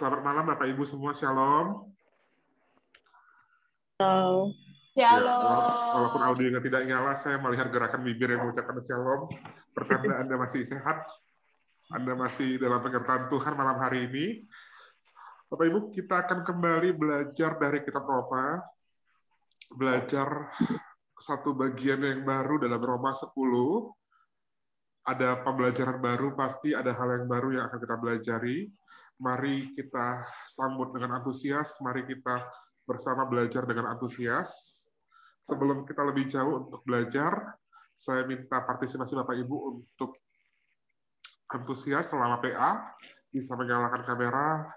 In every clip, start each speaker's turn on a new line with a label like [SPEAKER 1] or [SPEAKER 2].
[SPEAKER 1] Selamat malam Bapak Ibu semua, Shalom.
[SPEAKER 2] Shalom.
[SPEAKER 1] Ya, walaupun audionya tidak nyala, saya melihat gerakan bibir yang mengucapkan Shalom. Pertanda Anda masih sehat, Anda masih dalam penyertaan Tuhan malam hari ini. Bapak Ibu, kita akan kembali belajar dari kitab Roma, belajar satu bagian yang baru dalam Roma 10. Ada pembelajaran baru, pasti ada hal yang baru yang akan kita pelajari. Mari kita sambut dengan antusias, mari kita bersama belajar dengan antusias. Sebelum kita lebih jauh untuk belajar, saya minta partisipasi Bapak Ibu untuk antusias selama PA, bisa menyalakan kamera,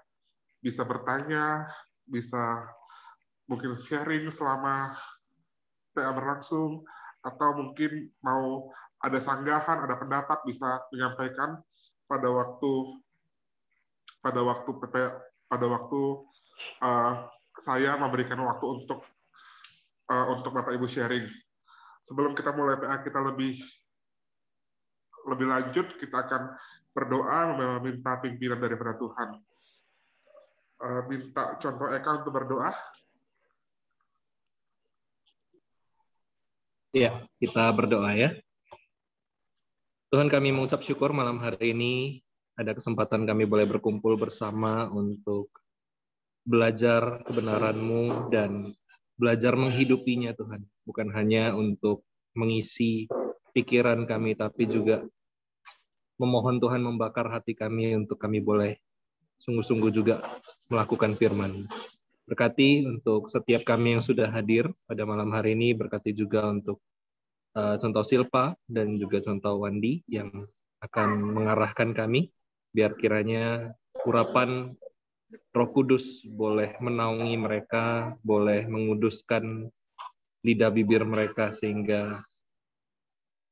[SPEAKER 1] bisa bertanya, bisa mungkin sharing selama PA berlangsung, atau mungkin mau ada sanggahan, ada pendapat, bisa menyampaikan pada waktu saya memberikan waktu untuk Bapak Ibu sharing. Sebelum kita mulai PA kita lebih lanjut, kita akan berdoa meminta pimpinan daripada Tuhan. Minta contoh Eka untuk berdoa.
[SPEAKER 3] Ya, kita berdoa ya. Tuhan, kami mengucap syukur malam hari ini ada kesempatan kami boleh berkumpul bersama untuk belajar kebenaran-Mu dan belajar menghidupinya Tuhan. Bukan hanya untuk mengisi pikiran kami, tapi juga memohon Tuhan membakar hati kami untuk kami boleh sungguh-sungguh juga melakukan firman. Berkati untuk setiap kami yang sudah hadir pada malam hari ini, berkati juga untuk contoh Silpa dan juga contoh Wandi yang akan mengarahkan kami, biar kiranya urapan Roh Kudus boleh menaungi mereka, boleh menguduskan lidah bibir mereka, sehingga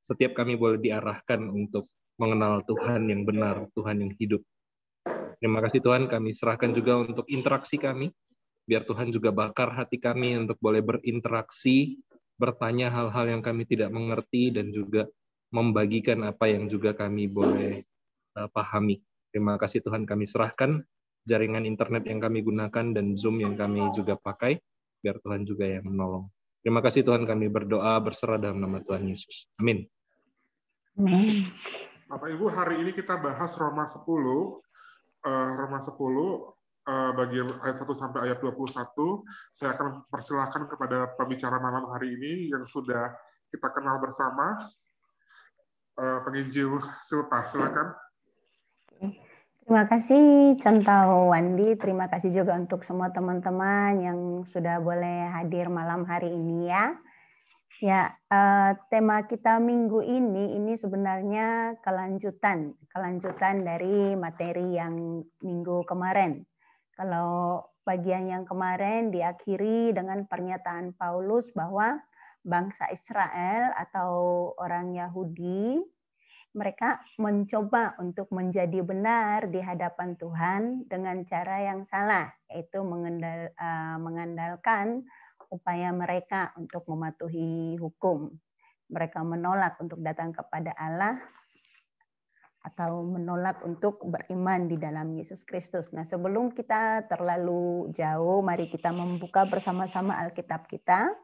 [SPEAKER 3] setiap kami boleh diarahkan untuk mengenal Tuhan yang benar, Tuhan yang hidup. Terima kasih Tuhan, kami serahkan juga untuk interaksi kami, biar Tuhan juga bakar hati kami untuk boleh berinteraksi, bertanya hal-hal yang kami tidak mengerti, dan juga membagikan apa yang juga kami boleh pahami. Terima kasih Tuhan, kami serahkan jaringan internet yang kami gunakan dan Zoom yang kami juga pakai, biar Tuhan juga yang menolong. Terima kasih Tuhan, kami berdoa berserah dalam nama Tuhan Yesus. Amin.
[SPEAKER 2] Amin.
[SPEAKER 1] Bapak Ibu, hari ini kita bahas Roma 10. Roma 10 bagian ayat 1 sampai ayat 21. Saya akan persilahkan kepada pembicara malam hari ini yang sudah kita kenal bersama, penginjil Silpa. Silakan.
[SPEAKER 2] Terima kasih contoh Wandi, terima kasih juga untuk semua teman-teman yang sudah boleh hadir malam hari ini ya. Ya, tema kita minggu ini sebenarnya kelanjutan dari materi yang minggu kemarin. Kalau bagian yang kemarin diakhiri dengan pernyataan Paulus bahwa bangsa Israel atau orang Yahudi, mereka mencoba untuk menjadi benar di hadapan Tuhan dengan cara yang salah, yaitu mengandalkan upaya mereka untuk mematuhi hukum. Mereka menolak untuk datang kepada Allah atau menolak untuk beriman di dalam Yesus Kristus. Nah, sebelum kita terlalu jauh, mari kita membuka bersama-sama Alkitab kita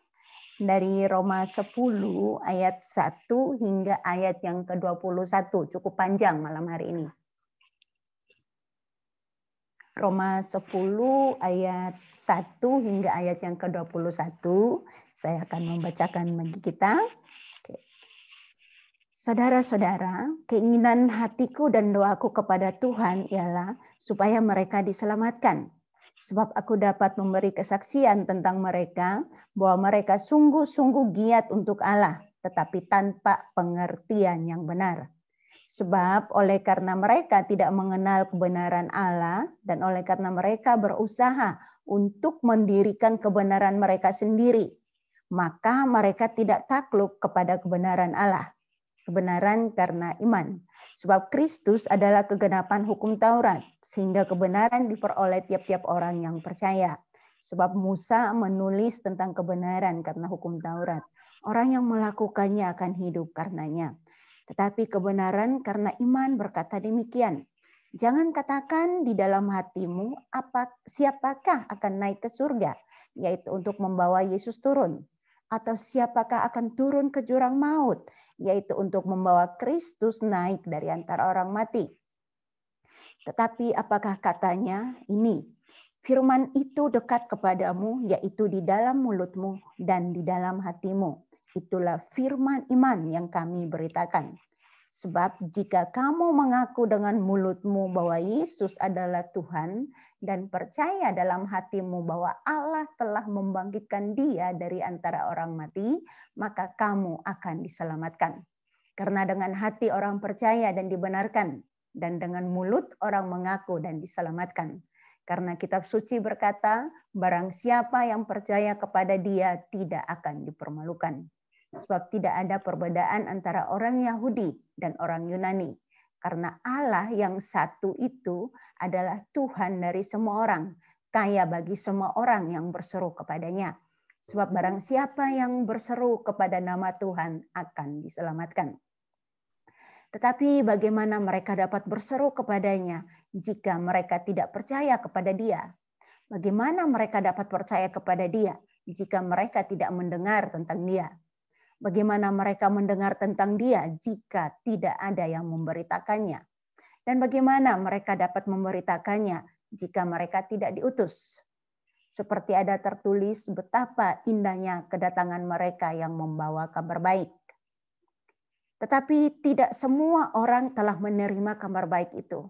[SPEAKER 2] dari Roma 10 ayat 1 hingga ayat yang ke-21. Cukup panjang malam hari ini. Roma 10 ayat 1 hingga ayat yang ke-21. Saya akan membacakan bagi kita. Saudara-saudara, keinginan hatiku dan doaku kepada Tuhan ialah supaya mereka diselamatkan. Sebab aku dapat memberi kesaksian tentang mereka bahwa mereka sungguh-sungguh giat untuk Allah, tetapi tanpa pengertian yang benar. Sebab oleh karena mereka tidak mengenal kebenaran Allah dan oleh karena mereka berusaha untuk mendirikan kebenaran mereka sendiri, maka mereka tidak takluk kepada kebenaran Allah. Kebenaran karena iman. Sebab Kristus adalah kegenapan hukum Taurat, sehingga kebenaran diperoleh tiap-tiap orang yang percaya. Sebab Musa menulis tentang kebenaran karena hukum Taurat. Orang yang melakukannya akan hidup karenanya. Tetapi kebenaran karena iman berkata demikian. Jangan katakan di dalam hatimu, siapakah akan naik ke surga, yaitu untuk membawa Yesus turun. Atau siapakah akan turun ke jurang maut, yaitu untuk membawa Kristus naik dari antara orang mati. Tetapi apakah katanya ini, firman itu dekat kepadamu, yaitu di dalam mulutmu dan di dalam hatimu. Itulah firman iman yang kami beritakan. Sebab jika kamu mengaku dengan mulutmu bahwa Yesus adalah Tuhan dan percaya dalam hatimu bahwa Allah telah membangkitkan Dia dari antara orang mati, maka kamu akan diselamatkan. Karena dengan hati orang percaya dan dibenarkan, dan dengan mulut orang mengaku dan diselamatkan. Karena kitab suci berkata, barang siapa yang percaya kepada Dia tidak akan dipermalukan. Sebab tidak ada perbedaan antara orang Yahudi dan orang Yunani. Karena Allah yang satu itu adalah Tuhan dari semua orang, kaya bagi semua orang yang berseru kepadanya. Sebab barang siapa yang berseru kepada nama Tuhan akan diselamatkan. Tetapi bagaimana mereka dapat berseru kepadanya jika mereka tidak percaya kepada Dia? Bagaimana mereka dapat percaya kepada Dia jika mereka tidak mendengar tentang Dia? Bagaimana mereka mendengar tentang Dia jika tidak ada yang memberitakannya? Dan bagaimana mereka dapat memberitakannya jika mereka tidak diutus? Seperti ada tertulis betapa indahnya kedatangan mereka yang membawa kabar baik. Tetapi tidak semua orang telah menerima kabar baik itu.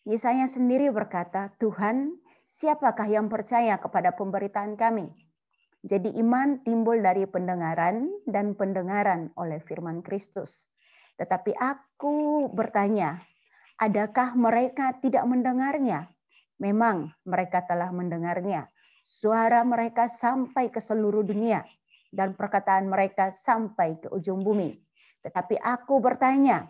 [SPEAKER 2] Yesaya sendiri berkata, Tuhan, siapakah yang percaya kepada pemberitaan kami? Jadi iman timbul dari pendengaran dan pendengaran oleh firman Kristus. Tetapi aku bertanya, adakah mereka tidak mendengarnya? Memang mereka telah mendengarnya. Suara mereka sampai ke seluruh dunia dan perkataan mereka sampai ke ujung bumi. Tetapi aku bertanya,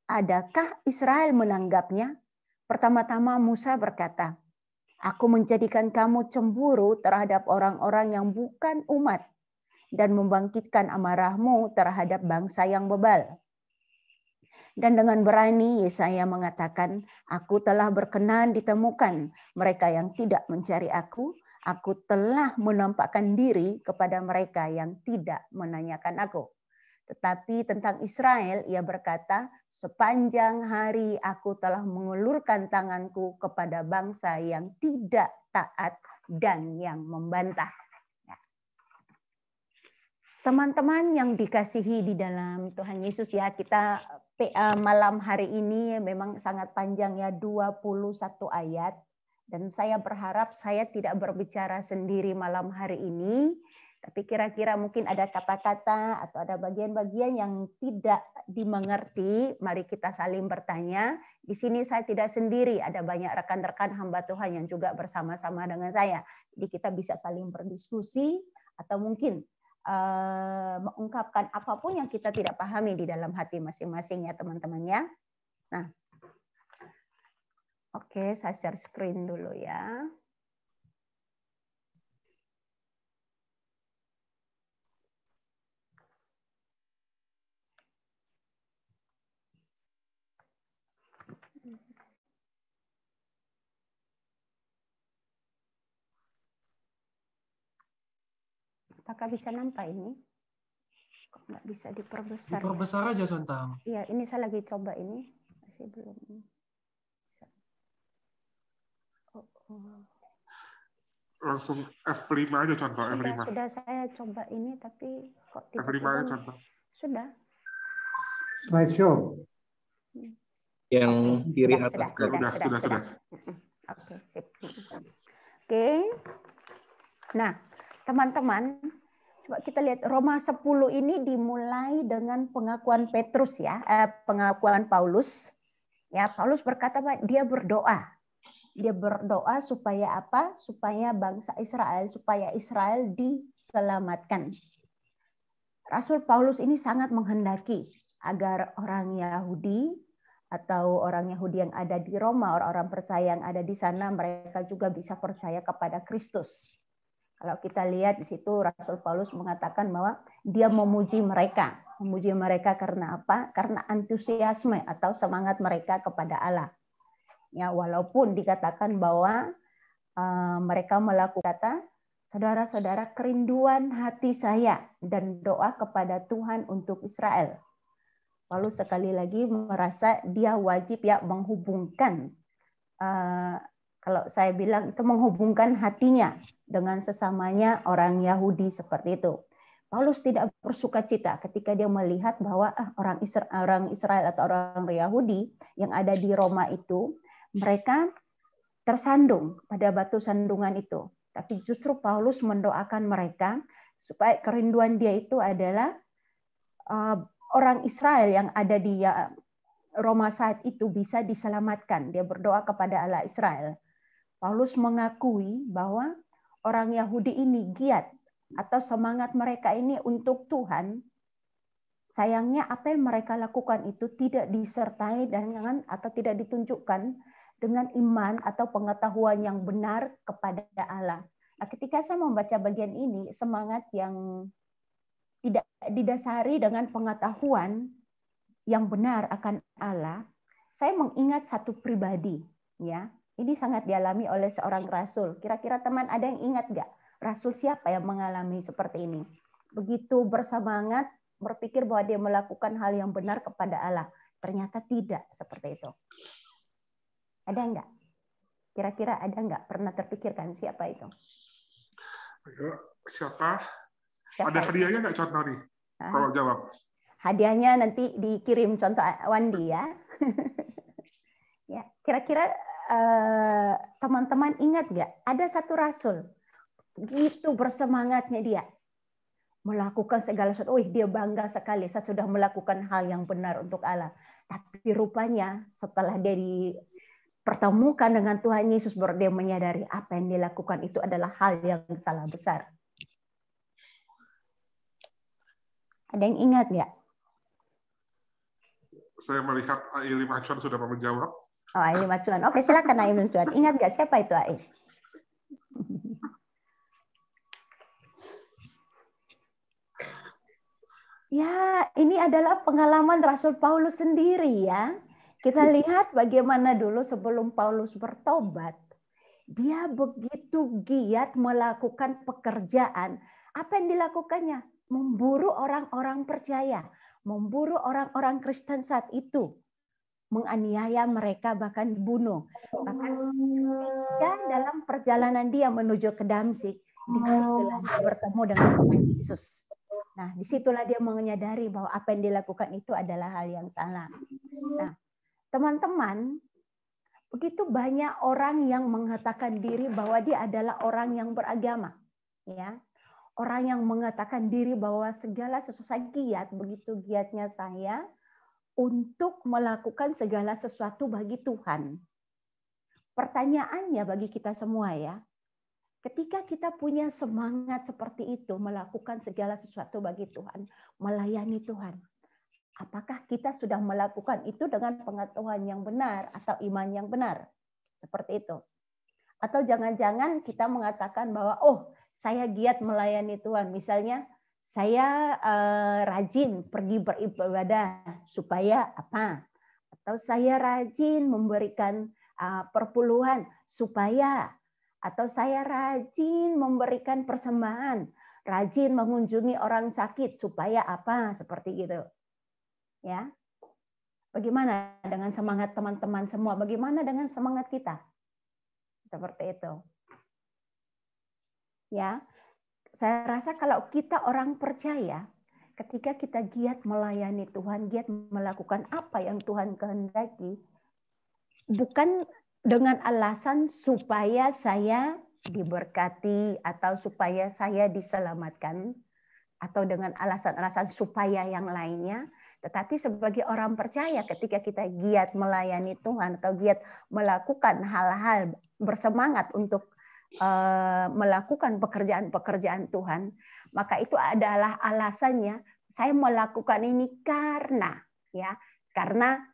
[SPEAKER 2] adakah Israel menanggapnya? Pertama-tama Musa berkata, aku menjadikan kamu cemburu terhadap orang-orang yang bukan umat dan membangkitkan amarahmu terhadap bangsa yang bebal. Dan dengan berani Yesaya mengatakan, aku telah berkenan ditemukan mereka yang tidak mencari aku telah menampakkan diri kepada mereka yang tidak menanyakan aku. Tetapi tentang Israel, ia berkata, sepanjang hari aku telah mengulurkan tanganku kepada bangsa yang tidak taat dan yang membantah. Teman-teman yang dikasihi di dalam Tuhan Yesus ya, kita malam hari ini memang sangat panjang ya, 21 ayat. Dan saya berharap saya tidak berbicara sendiri malam hari ini, tapi kira-kira mungkin ada kata-kata atau ada bagian-bagian yang tidak dimengerti. Mari kita saling bertanya. Di sini saya tidak sendiri, ada banyak rekan-rekan hamba Tuhan yang juga bersama-sama dengan saya. Jadi kita bisa saling berdiskusi atau mungkin mengungkapkan apapun yang kita tidak pahami di dalam hati masing-masing ya teman-teman ya. Nah, oke, saya share screen dulu ya. Apakah bisa nampak ini? Kok nggak bisa diperbesar?
[SPEAKER 4] Diperbesar aja, Sontang.
[SPEAKER 2] Iya, ini saya lagi coba ini. Masih belum.
[SPEAKER 1] Langsung F5 aja contoh, F5.
[SPEAKER 2] Sudah saya coba ini, tapi kok
[SPEAKER 1] F5 aja contoh.
[SPEAKER 2] Sudah.
[SPEAKER 4] Slideshow.
[SPEAKER 3] Yang kiri atas.
[SPEAKER 1] Sudah.
[SPEAKER 2] Oke, sip. Oke. Nah, teman-teman, coba kita lihat Roma 10 ini dimulai dengan pengakuan Petrus ya, pengakuan Paulus. Ya, Paulus berkata bahwa dia berdoa. Dia berdoa supaya apa? Supaya bangsa Israel, supaya Israel diselamatkan. Rasul Paulus ini sangat menghendaki agar orang Yahudi atau orang Yahudi yang ada di Roma, orang-orang percaya yang ada di sana, mereka juga bisa percaya kepada Kristus. Kalau kita lihat di situ Rasul Paulus mengatakan bahwa dia memuji mereka. Memuji mereka karena apa? Karena antusiasme atau semangat mereka kepada Allah. Ya, walaupun dikatakan bahwa mereka melakukan kata, saudara-saudara, kerinduan hati saya dan doa kepada Tuhan untuk Israel. Paulus sekali lagi merasa dia wajib ya menghubungkan, kalau saya bilang itu menghubungkan hatinya dengan sesamanya orang Yahudi seperti itu. Paulus tidak bersukacita ketika dia melihat bahwa orang Israel atau orang Yahudi yang ada di Roma itu, mereka tersandung pada batu sandungan itu. Tapi justru Paulus mendoakan mereka supaya kerinduan dia itu adalah orang Israel yang ada di Roma saat itu bisa diselamatkan. Dia berdoa kepada Allah Israel. Paulus mengakui bahwa orang Yahudi ini giat atau semangat mereka ini untuk Tuhan. Sayangnya apa yang mereka lakukan itu tidak disertai dengan atau tidak ditunjukkan dengan iman atau pengetahuan yang benar kepada Allah. Nah, ketika saya membaca bagian ini, semangat yang tidak didasari dengan pengetahuan yang benar akan Allah, saya mengingat satu pribadi, ya. Ini sangat dialami oleh seorang rasul. Kira-kira teman ada yang ingat nggak? Rasul siapa yang mengalami seperti ini? Begitu bersemangat, berpikir bahwa dia melakukan hal yang benar kepada Allah. Ternyata tidak seperti itu. Ada nggak? Kira-kira ada nggak? Pernah terpikirkan siapa itu?
[SPEAKER 1] Siapa? Ada hadiahnya nggak contoh nih? Kalau jawab.
[SPEAKER 2] Hadiahnya nanti dikirim contoh Wandi ya. Ya, kira-kira teman-teman ingat nggak? Ada satu rasul, begitu bersemangatnya dia melakukan segala sesuatu. Dia bangga sekali, saya sudah melakukan hal yang benar untuk Allah. Tapi rupanya setelah dia dipertemukan dengan Tuhan Yesus, baru dia menyadari apa yang dilakukan itu adalah hal yang salah besar. Ada yang ingat nggak?
[SPEAKER 1] Saya melihat Aili Macuan sudah mau menjawab.
[SPEAKER 2] Oh, Aili Macuan. Oke, silakan Aili Macuan. Ingat nggak siapa itu Aili? Ya, ini adalah pengalaman Rasul Paulus sendiri ya. Kita lihat bagaimana dulu sebelum Paulus bertobat, dia begitu giat melakukan pekerjaan. Apa yang dilakukannya? Memburu orang-orang percaya, memburu orang-orang Kristen saat itu, menganiaya mereka, bahkan dibunuh. Bahkan dalam perjalanan dia menuju ke Damsyik, disitulah dia bertemu dengan Tuhan Yesus. Nah, disitulah dia menyadari bahwa apa yang dilakukan itu adalah hal yang salah. Nah, teman-teman, begitu banyak orang yang mengatakan diri bahwa dia adalah orang yang beragama, ya. Orang yang mengatakan diri bahwa segala sesuatu giat, begitu giatnya saya untuk melakukan segala sesuatu bagi Tuhan. Pertanyaannya bagi kita semua ya, ketika kita punya semangat seperti itu melakukan segala sesuatu bagi Tuhan, melayani Tuhan, apakah kita sudah melakukan itu dengan pengetahuan yang benar atau iman yang benar? Seperti itu. Atau jangan-jangan kita mengatakan bahwa, saya giat melayani Tuhan. Misalnya, saya rajin pergi beribadah supaya apa? Atau saya rajin memberikan perpuluhan supaya, atau saya rajin memberikan persembahan, rajin mengunjungi orang sakit supaya apa? Seperti gitu. Ya. Bagaimana dengan semangat teman-teman semua? Bagaimana dengan semangat kita? Seperti itu. Ya. Saya rasa kalau kita orang percaya, ketika kita giat melayani Tuhan, giat melakukan apa yang Tuhan kehendaki, bukan dengan alasan supaya saya diberkati atau supaya saya diselamatkan, atau dengan alasan-alasan supaya yang lainnya, tetapi sebagai orang percaya ketika kita giat melayani Tuhan atau giat melakukan hal-hal bersemangat untuk melakukan pekerjaan-pekerjaan Tuhan, maka itu adalah alasannya saya melakukan ini karena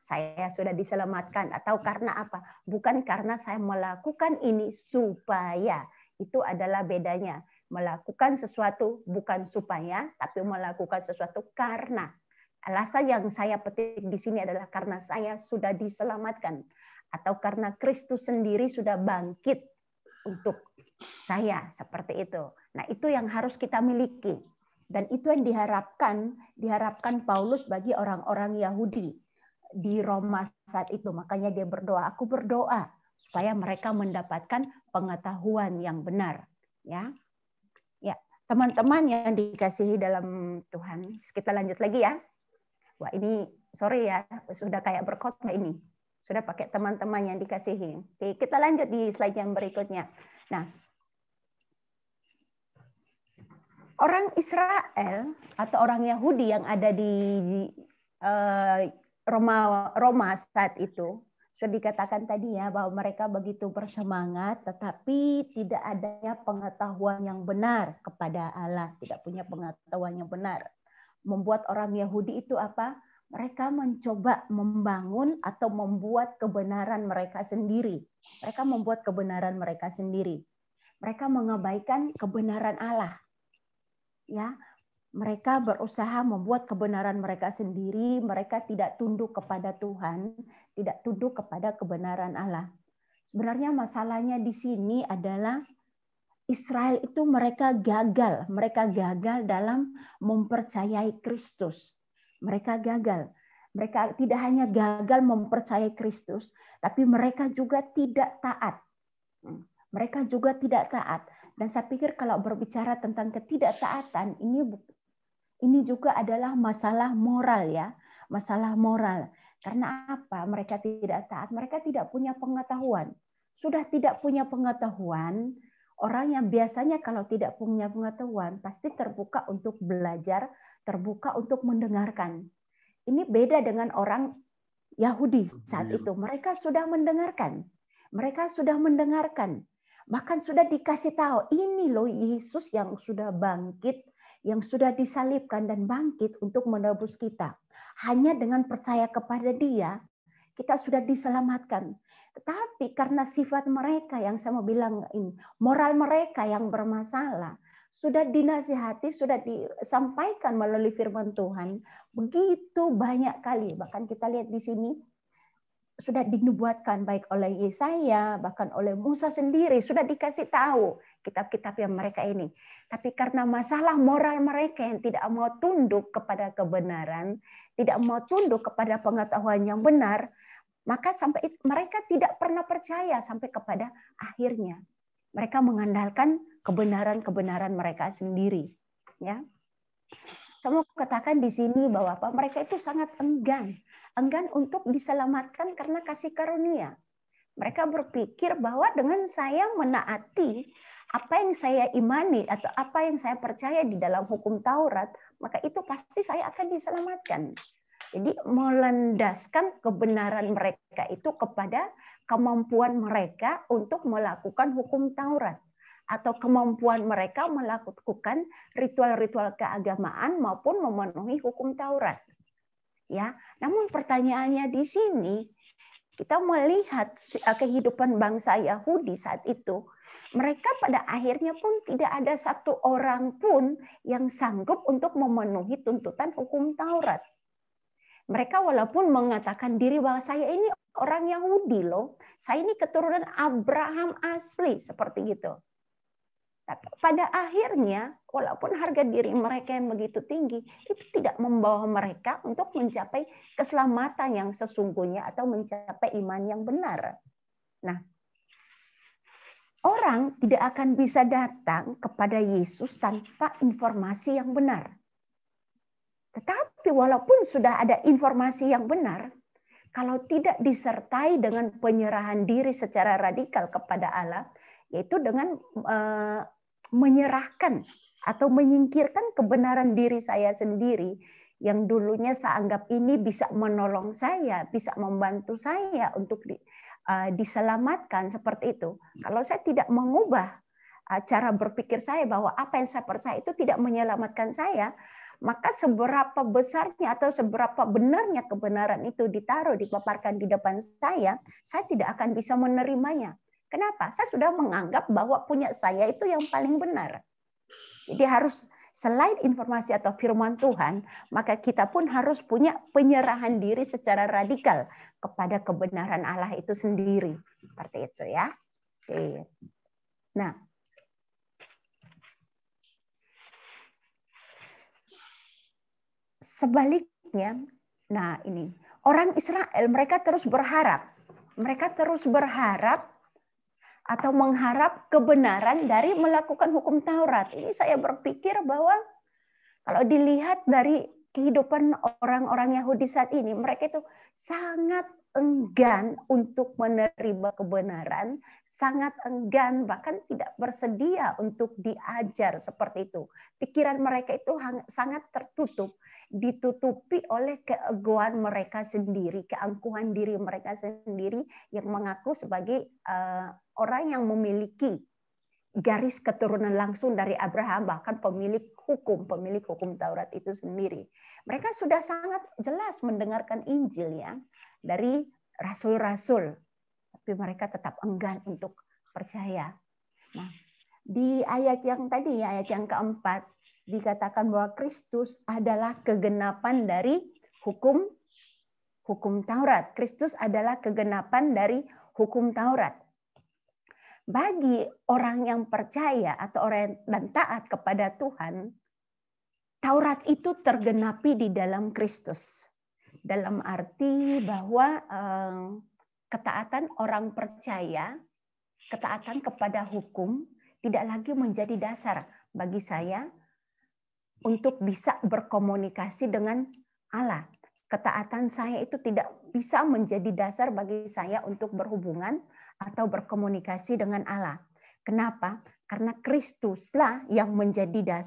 [SPEAKER 2] saya sudah diselamatkan, atau karena apa? Bukan karena saya melakukan ini supaya. Itu adalah bedanya. Melakukan sesuatu bukan supaya, tapi melakukan sesuatu karena. Alasan yang saya petik di sini adalah karena saya sudah diselamatkan. atau karena Kristus sendiri sudah bangkit untuk saya, seperti itu. Nah, itu yang harus kita miliki. Dan itu yang diharapkan Paulus bagi orang-orang Yahudi di Roma saat itu. Makanya dia berdoa, aku berdoa supaya mereka mendapatkan pengetahuan yang benar. Ya, ya, teman-teman yang dikasihi dalam Tuhan, kita lanjut lagi ya. Wah, ini sorry ya, sudah kayak berkhotbah ini. Sudah pakai teman-teman yang dikasihi. Oke, kita lanjut di slide yang berikutnya. Nah, orang Israel atau orang Yahudi yang ada di Roma saat itu, sudah dikatakan tadi ya bahwa mereka begitu bersemangat, tetapi tidak adanya pengetahuan yang benar kepada Allah, tidak punya pengetahuan yang benar. Membuat orang Yahudi itu apa? Mereka mencoba membangun atau membuat kebenaran mereka sendiri. Mereka membuat kebenaran mereka sendiri. Mereka mengabaikan kebenaran Allah. Ya, mereka berusaha membuat kebenaran mereka sendiri, mereka tidak tunduk kepada Tuhan, tidak tunduk kepada kebenaran Allah. Sebenarnya masalahnya di sini adalah Israel itu mereka gagal dalam mempercayai Kristus. Mereka gagal. Mereka tidak hanya gagal mempercayai Kristus, tapi mereka juga tidak taat. Mereka juga tidak taat. Dan saya pikir kalau berbicara tentang ketidaktaatan, ini juga adalah masalah moral ya, masalah moral. Karena apa? Mereka tidak taat, mereka tidak punya pengetahuan. Sudah tidak punya pengetahuan, orang yang biasanya kalau tidak punya pengetahuan pasti terbuka untuk belajar, terbuka untuk mendengarkan. Ini beda dengan orang Yahudi saat itu. Mereka sudah mendengarkan. Mereka sudah mendengarkan. Bahkan sudah dikasih tahu, ini loh Yesus yang sudah bangkit, yang sudah disalibkan dan bangkit untuk menebus kita. Hanya dengan percaya kepada Dia, kita sudah diselamatkan. Tetapi karena sifat mereka yang saya mau bilang ini, moral mereka yang bermasalah, sudah dinasihati, sudah disampaikan melalui firman Tuhan, begitu banyak kali. Bahkan kita lihat di sini, sudah dinubuatkan baik oleh Yesaya, bahkan oleh Musa sendiri, sudah dikasih tahu kitab-kitab yang mereka ini. Tapi karena masalah moral mereka yang tidak mau tunduk kepada kebenaran, tidak mau tunduk kepada pengetahuan yang benar, maka sampai mereka tidak pernah percaya sampai kepada akhirnya. Mereka mengandalkan kebenaran-kebenaran mereka sendiri. Ya, saya mau katakan di sini bahwa apa? Mereka itu sangat enggan untuk diselamatkan karena kasih karunia. Mereka berpikir bahwa dengan saya menaati apa yang saya imani atau apa yang saya percaya di dalam hukum Taurat, maka itu pasti saya akan diselamatkan. Jadi melandaskan kebenaran mereka itu kepada kemampuan mereka untuk melakukan hukum Taurat atau kemampuan mereka melakukan ritual-ritual keagamaan maupun memenuhi hukum Taurat. Ya, namun pertanyaannya di sini kita melihat kehidupan bangsa Yahudi saat itu, mereka pada akhirnya pun tidak ada satu orang pun yang sanggup untuk memenuhi tuntutan hukum Taurat. Mereka walaupun mengatakan diri bahwa saya ini orang Yahudi loh, saya ini keturunan Abraham asli seperti gitu. Pada akhirnya, walaupun harga diri mereka yang begitu tinggi, itu tidak membawa mereka untuk mencapai keselamatan yang sesungguhnya atau mencapai iman yang benar. Nah, orang tidak akan bisa datang kepada Yesus tanpa informasi yang benar. Tetapi walaupun sudah ada informasi yang benar, kalau tidak disertai dengan penyerahan diri secara radikal kepada Allah, yaitu dengan menyerahkan atau menyingkirkan kebenaran diri saya sendiri yang dulunya saya anggap ini bisa menolong saya, bisa membantu saya untuk diselamatkan seperti itu. Kalau saya tidak mengubah cara berpikir saya bahwa apa yang saya percaya itu tidak menyelamatkan saya, maka seberapa besarnya atau seberapa benarnya kebenaran itu dipaparkan di depan saya tidak akan bisa menerimanya. Kenapa? Saya sudah menganggap bahwa punya saya itu yang paling benar. Jadi harus selain informasi atau firman Tuhan, maka kita pun harus punya penyerahan diri secara radikal kepada kebenaran Allah itu sendiri. Seperti itu ya. Oke. Nah, sebaliknya, nah ini, orang Israel mereka terus berharap atau mengharap kebenaran dari melakukan hukum Taurat. Ini saya berpikir bahwa kalau dilihat dari kehidupan orang-orang Yahudi saat ini, mereka itu sangat enggan untuk menerima kebenaran, sangat enggan, bahkan tidak bersedia untuk diajar seperti itu. Pikiran mereka itu sangat tertutup, ditutupi oleh keegoan mereka sendiri, keangkuhan diri mereka sendiri yang mengaku sebagai orang yang memiliki garis keturunan langsung dari Abraham, bahkan pemilik hukum Taurat itu sendiri. Mereka sudah sangat jelas mendengarkan Injil ya dari rasul-rasul, tapi mereka tetap enggan untuk percaya. Nah, di ayat yang tadi, ayat yang keempat, dikatakan bahwa Kristus adalah kegenapan dari hukum Taurat. Kristus adalah kegenapan dari hukum Taurat. Bagi orang yang percaya atau orang dan taat kepada Tuhan, Taurat itu tergenapi di dalam Kristus. Dalam arti bahwa ketaatan orang percaya, ketaatan kepada hukum tidak lagi menjadi dasar bagi saya untuk bisa berkomunikasi dengan Allah. Ketaatan saya itu tidak bisa menjadi dasar bagi saya untuk berhubungan atau berkomunikasi dengan Allah. Kenapa? Karena Kristuslah yang menjadi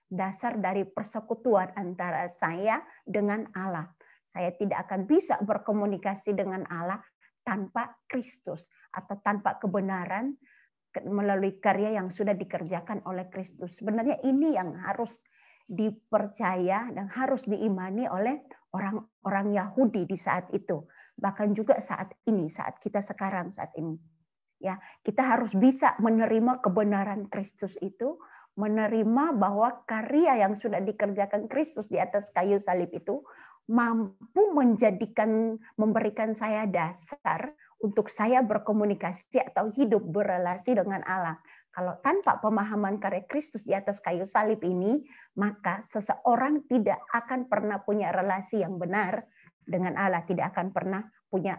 [SPEAKER 2] dasar dari persekutuan antara saya dengan Allah. Saya tidak akan bisa berkomunikasi dengan Allah tanpa Kristus atau tanpa kebenaran melalui karya yang sudah dikerjakan oleh Kristus. Sebenarnya ini yang harus dipercaya dan harus diimani oleh orang-orang Yahudi di saat itu. Bahkan juga saat ini, saat kita sekarang saat ini. Ya, kita harus bisa menerima kebenaran Kristus itu, menerima bahwa karya yang sudah dikerjakan Kristus di atas kayu salib itu mampu memberikan saya dasar untuk saya berkomunikasi atau hidup berelasi dengan Allah. Kalau tanpa pemahaman karya Kristus di atas kayu salib ini, maka seseorang tidak akan pernah punya relasi yang benar dengan Allah, tidak akan pernah punya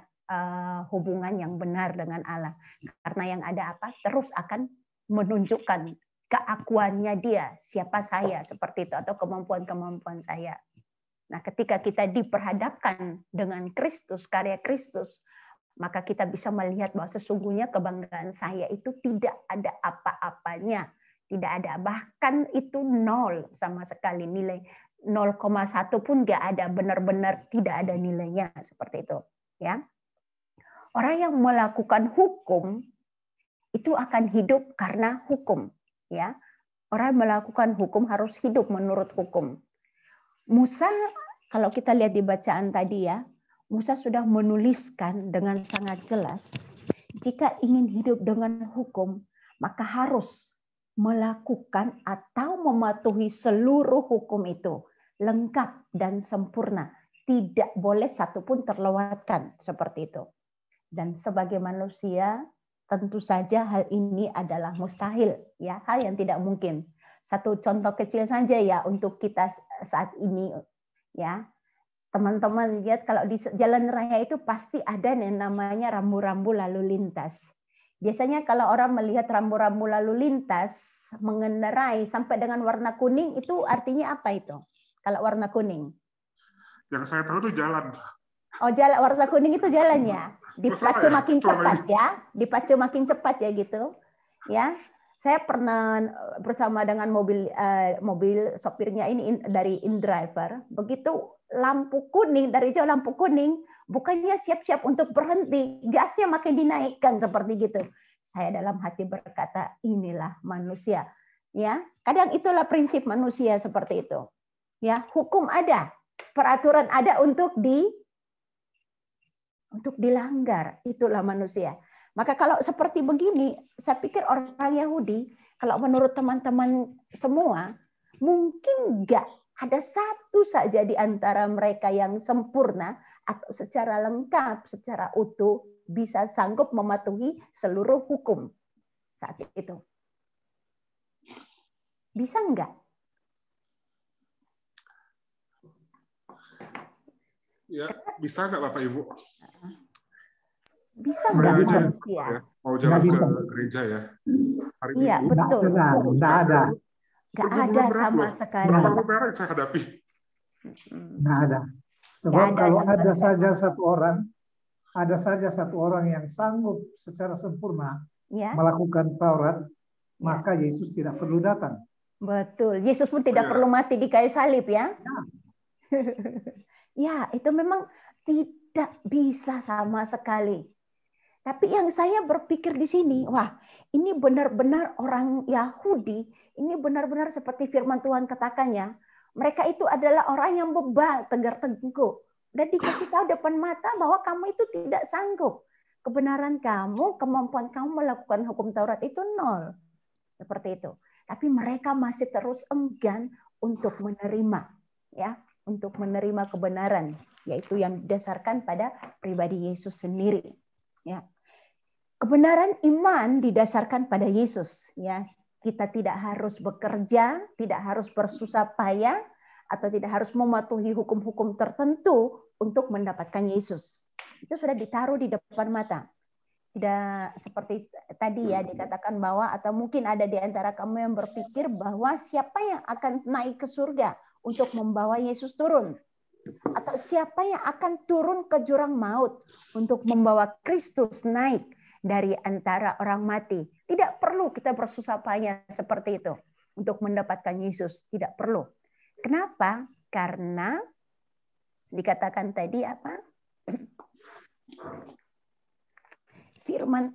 [SPEAKER 2] hubungan yang benar dengan Allah. Karena yang ada apa? Terus akan menunjukkan keakuannya dia, siapa saya, seperti itu, atau kemampuan-kemampuan saya. Nah, ketika kita diperhadapkan dengan Kristus, karya Kristus, maka kita bisa melihat bahwa sesungguhnya kebanggaan saya itu tidak ada apa-apanya. Tidak ada, bahkan itu nol sama sekali, nilai 0,1 pun nggak ada, benar-benar tidak ada nilainya, seperti itu. Ya, orang yang melakukan hukum itu akan hidup karena hukum. Ya, orang yang melakukan hukum harus hidup menurut hukum. Musa, kalau kita lihat di bacaan tadi ya, Musa sudah menuliskan dengan sangat jelas, jika ingin hidup dengan hukum, maka harus melakukan atau mematuhi seluruh hukum itu, lengkap dan sempurna. Tidak boleh satu pun terlewatkan, seperti itu. Dan sebagai manusia, tentu saja hal ini adalah mustahil, ya, hal yang tidak mungkin. Satu contoh kecil saja ya untuk kita saat ini, ya. Teman-teman lihat kalau di jalan raya itu pasti ada yang namanya rambu-rambu lalu lintas. Biasanya kalau orang melihat rambu-rambu lalu lintas mengendarai sampai dengan warna kuning, itu artinya apa itu? Kalau warna kuning?
[SPEAKER 1] Yang saya tahu itu jalan.
[SPEAKER 2] Oh, jalan, warna kuning itu jalannya. Dipacu makin cepat ya, dipacu makin cepat ya gitu. Ya. Saya pernah bersama dengan mobil sopirnya ini dari InDriver. Begitu lampu kuning, dari jauh lampu kuning, bukannya siap-siap untuk berhenti, gasnya makin dinaikkan seperti gitu. Saya dalam hati berkata, inilah manusia. Ya, kadang itulah prinsip manusia seperti itu. Ya, hukum ada, peraturan ada untuk dilanggar. Itulah manusia. Maka kalau seperti begini, saya pikir orang Yahudi, kalau menurut teman-teman semua, Mungkin nggak ada satu saja di antara mereka yang sempurna atau secara lengkap, secara utuh bisa sanggup mematuhi seluruh hukum saat itu. Bisa nggak?
[SPEAKER 1] Ya, bisa nggak Bapak Ibu?
[SPEAKER 2] Bisa nggak manusia?
[SPEAKER 1] Ya, mau jalan ke gereja ya. Hari
[SPEAKER 2] Iya,
[SPEAKER 1] Minggu.
[SPEAKER 2] betul.
[SPEAKER 4] Nggak ada.
[SPEAKER 2] Nggak ada sama sekali.
[SPEAKER 1] Berapa puluh yang saya hadapi?
[SPEAKER 4] Nggak ada. Sebab kalau ada saja satu orang yang sanggup secara sempurna melakukan Taurat, maka Yesus tidak perlu datang.
[SPEAKER 2] Betul. Yesus pun tidak perlu mati di kayu salib ya. Ya, itu memang tidak bisa sama sekali. Tapi yang saya berpikir di sini, wah, ini benar-benar orang Yahudi, ini benar-benar seperti firman Tuhan katakannya, mereka itu adalah orang yang bebal, tegar tengkuk. Dan dikasih tahu depan mata bahwa kamu itu tidak sanggup. Kebenaran kamu, kemampuan kamu melakukan hukum Taurat itu nol. Seperti itu. Tapi mereka masih terus enggan untuk menerima, ya, untuk menerima kebenaran, yaitu yang didasarkan pada pribadi Yesus sendiri. Ya. Kebenaran iman didasarkan pada Yesus, ya. Kita tidak harus bekerja, tidak harus bersusah payah, atau tidak harus mematuhi hukum-hukum tertentu untuk mendapatkan Yesus. Itu sudah ditaruh di depan mata. Tidak seperti tadi ya dikatakan bahwa, atau mungkin ada di antara kamu yang berpikir bahwa siapa yang akan naik ke surga untuk membawa Yesus turun. Atau siapa yang akan turun ke jurang maut untuk membawa Kristus naik dari antara orang mati. Tidak perlu kita bersusah payah seperti itu untuk mendapatkan Yesus. Tidak perlu. Kenapa? Karena dikatakan tadi apa? Firman,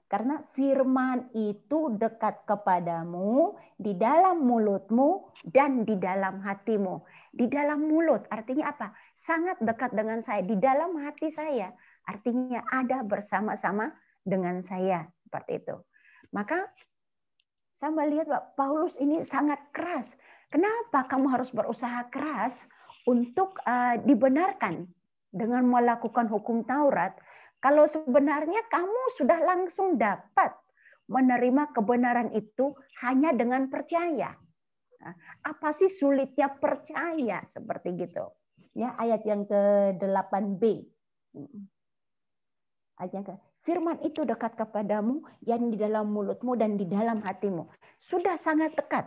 [SPEAKER 2] karena firman itu dekat kepadamu, di dalam mulutmu dan di dalam hatimu. Di dalam mulut artinya apa? Sangat dekat dengan saya, di dalam hati saya. Artinya ada bersama-sama dengan saya, seperti itu. Maka saya melihat Pak Paulus ini sangat keras. Kenapa kamu harus berusaha keras untuk dibenarkan dengan melakukan hukum Taurat? Kalau sebenarnya kamu sudah langsung dapat menerima kebenaran itu hanya dengan percaya. Apa sih sulitnya percaya seperti gitu? Ya, ayat yang ke-8b. Firman itu dekat kepadamu, yang di dalam mulutmu dan di dalam hatimu. Sudah sangat dekat.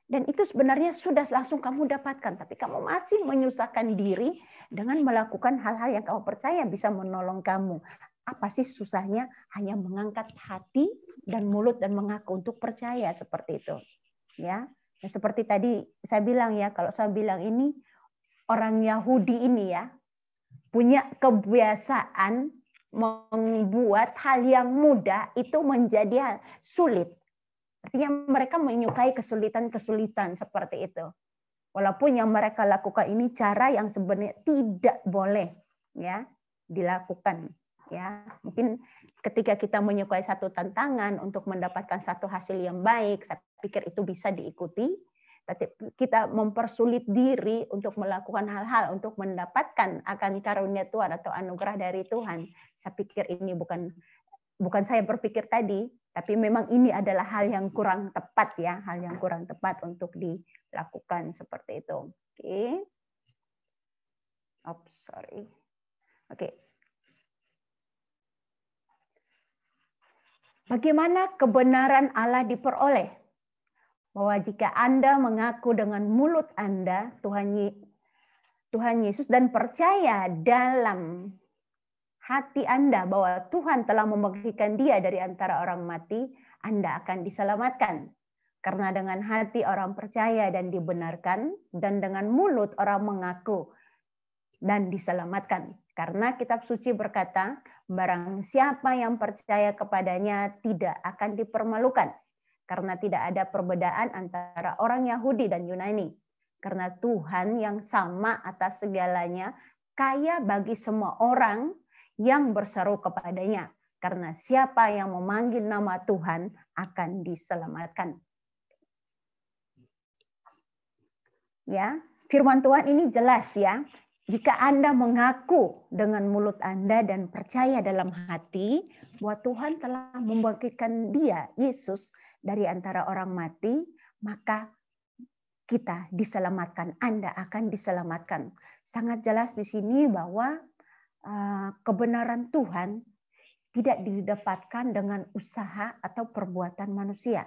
[SPEAKER 2] Dan itu sebenarnya sudah langsung kamu dapatkan. Tapi kamu masih menyusahkan diri dengan melakukan hal-hal yang kamu percaya bisa menolong kamu. Apa sih susahnya? Hanya mengangkat hati dan mulut dan mengaku untuk percaya seperti itu. Ya, nah, seperti tadi saya bilang ya, kalau saya bilang ini orang Yahudi ini ya punya kebiasaan membuat hal yang mudah itu menjadi hal sulit. Artinya mereka menyukai kesulitan-kesulitan seperti itu. Walaupun yang mereka lakukan ini cara yang sebenarnya tidak boleh ya dilakukan. Ya, mungkin ketika kita menyukai satu tantangan untuk mendapatkan satu hasil yang baik, saya pikir itu bisa diikuti. Tapi kita mempersulit diri untuk melakukan hal-hal untuk mendapatkan akan karunia Tuhan atau anugerah dari Tuhan. Saya pikir ini bukan saya berpikir tadi, tapi memang ini adalah hal yang kurang tepat ya, hal yang kurang tepat untuk dilakukan seperti itu. Oke. Oke. Bagaimana kebenaran Allah diperoleh? Bahwa jika Anda mengaku dengan mulut Anda Tuhan Yesus dan percaya dalam hati Anda bahwa Tuhan telah membangkitkan Dia dari antara orang mati, Anda akan diselamatkan. Karena dengan hati orang percaya dan dibenarkan, dan dengan mulut orang mengaku dan diselamatkan. Karena kitab suci berkata, barang siapa yang percaya kepadanya tidak akan dipermalukan. Karena tidak ada perbedaan antara orang Yahudi dan Yunani. Karena Tuhan yang sama atas segalanya, kaya bagi semua orang yang berseru kepadanya. Karena siapa yang memanggil nama Tuhan akan diselamatkan. Ya, firman Tuhan ini jelas ya. Jika Anda mengaku dengan mulut Anda dan percaya dalam hati bahwa Tuhan telah membangkitkan dia, Yesus, dari antara orang mati, maka kita diselamatkan, Anda akan diselamatkan. Sangat jelas di sini bahwa kebenaran Tuhan tidak didapatkan dengan usaha atau perbuatan manusia.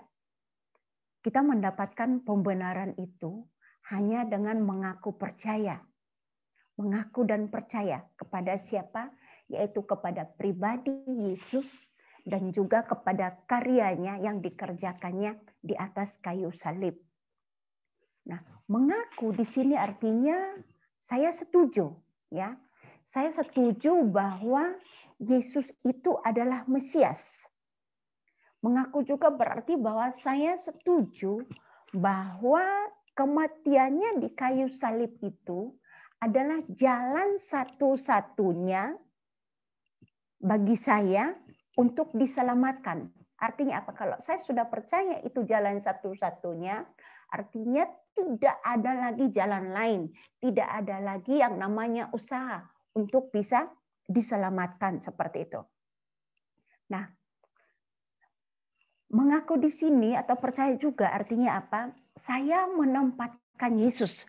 [SPEAKER 2] Kita mendapatkan pembenaran itu hanya dengan mengaku percaya. Mengaku dan percaya kepada siapa? Yaitu kepada pribadi Yesus dan juga kepada karyanya yang dikerjakannya di atas kayu salib. Nah, mengaku di sini artinya saya setuju, ya. Saya setuju bahwa Yesus itu adalah Mesias. Mengaku juga berarti bahwa saya setuju bahwa kematiannya di kayu salib itu adalah jalan satu-satunya bagi saya untuk diselamatkan. Artinya apa? Kalau saya sudah percaya itu jalan satu-satunya, artinya tidak ada lagi jalan lain. Tidak ada lagi yang namanya usaha untuk bisa diselamatkan seperti itu. Nah, mengaku di sini atau percaya juga artinya apa? Saya menempatkan Yesus.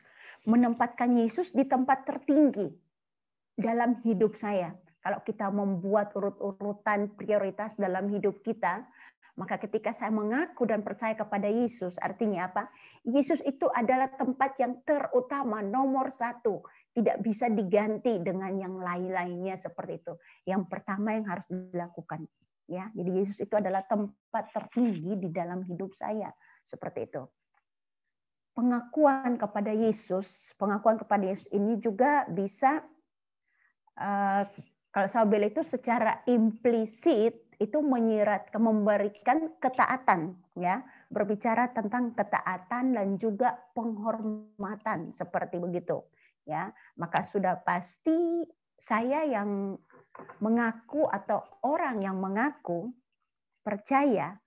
[SPEAKER 2] Menempatkan Yesus di tempat tertinggi dalam hidup saya. Kalau kita membuat urut-urutan prioritas dalam hidup kita, maka ketika saya mengaku dan percaya kepada Yesus, artinya apa? Yesus itu adalah tempat yang terutama, nomor satu. Tidak bisa diganti dengan yang lain-lainnya seperti itu. Yang pertama yang harus dilakukan. Ya, jadi Yesus itu adalah tempat tertinggi di dalam hidup saya. Seperti itu. Pengakuan kepada Yesus ini juga bisa, kalau saya bilang itu secara implisit, itu memberikan ketaatan, ya, berbicara tentang ketaatan dan juga penghormatan seperti begitu, ya. Maka sudah pasti saya yang mengaku atau orang yang mengaku percaya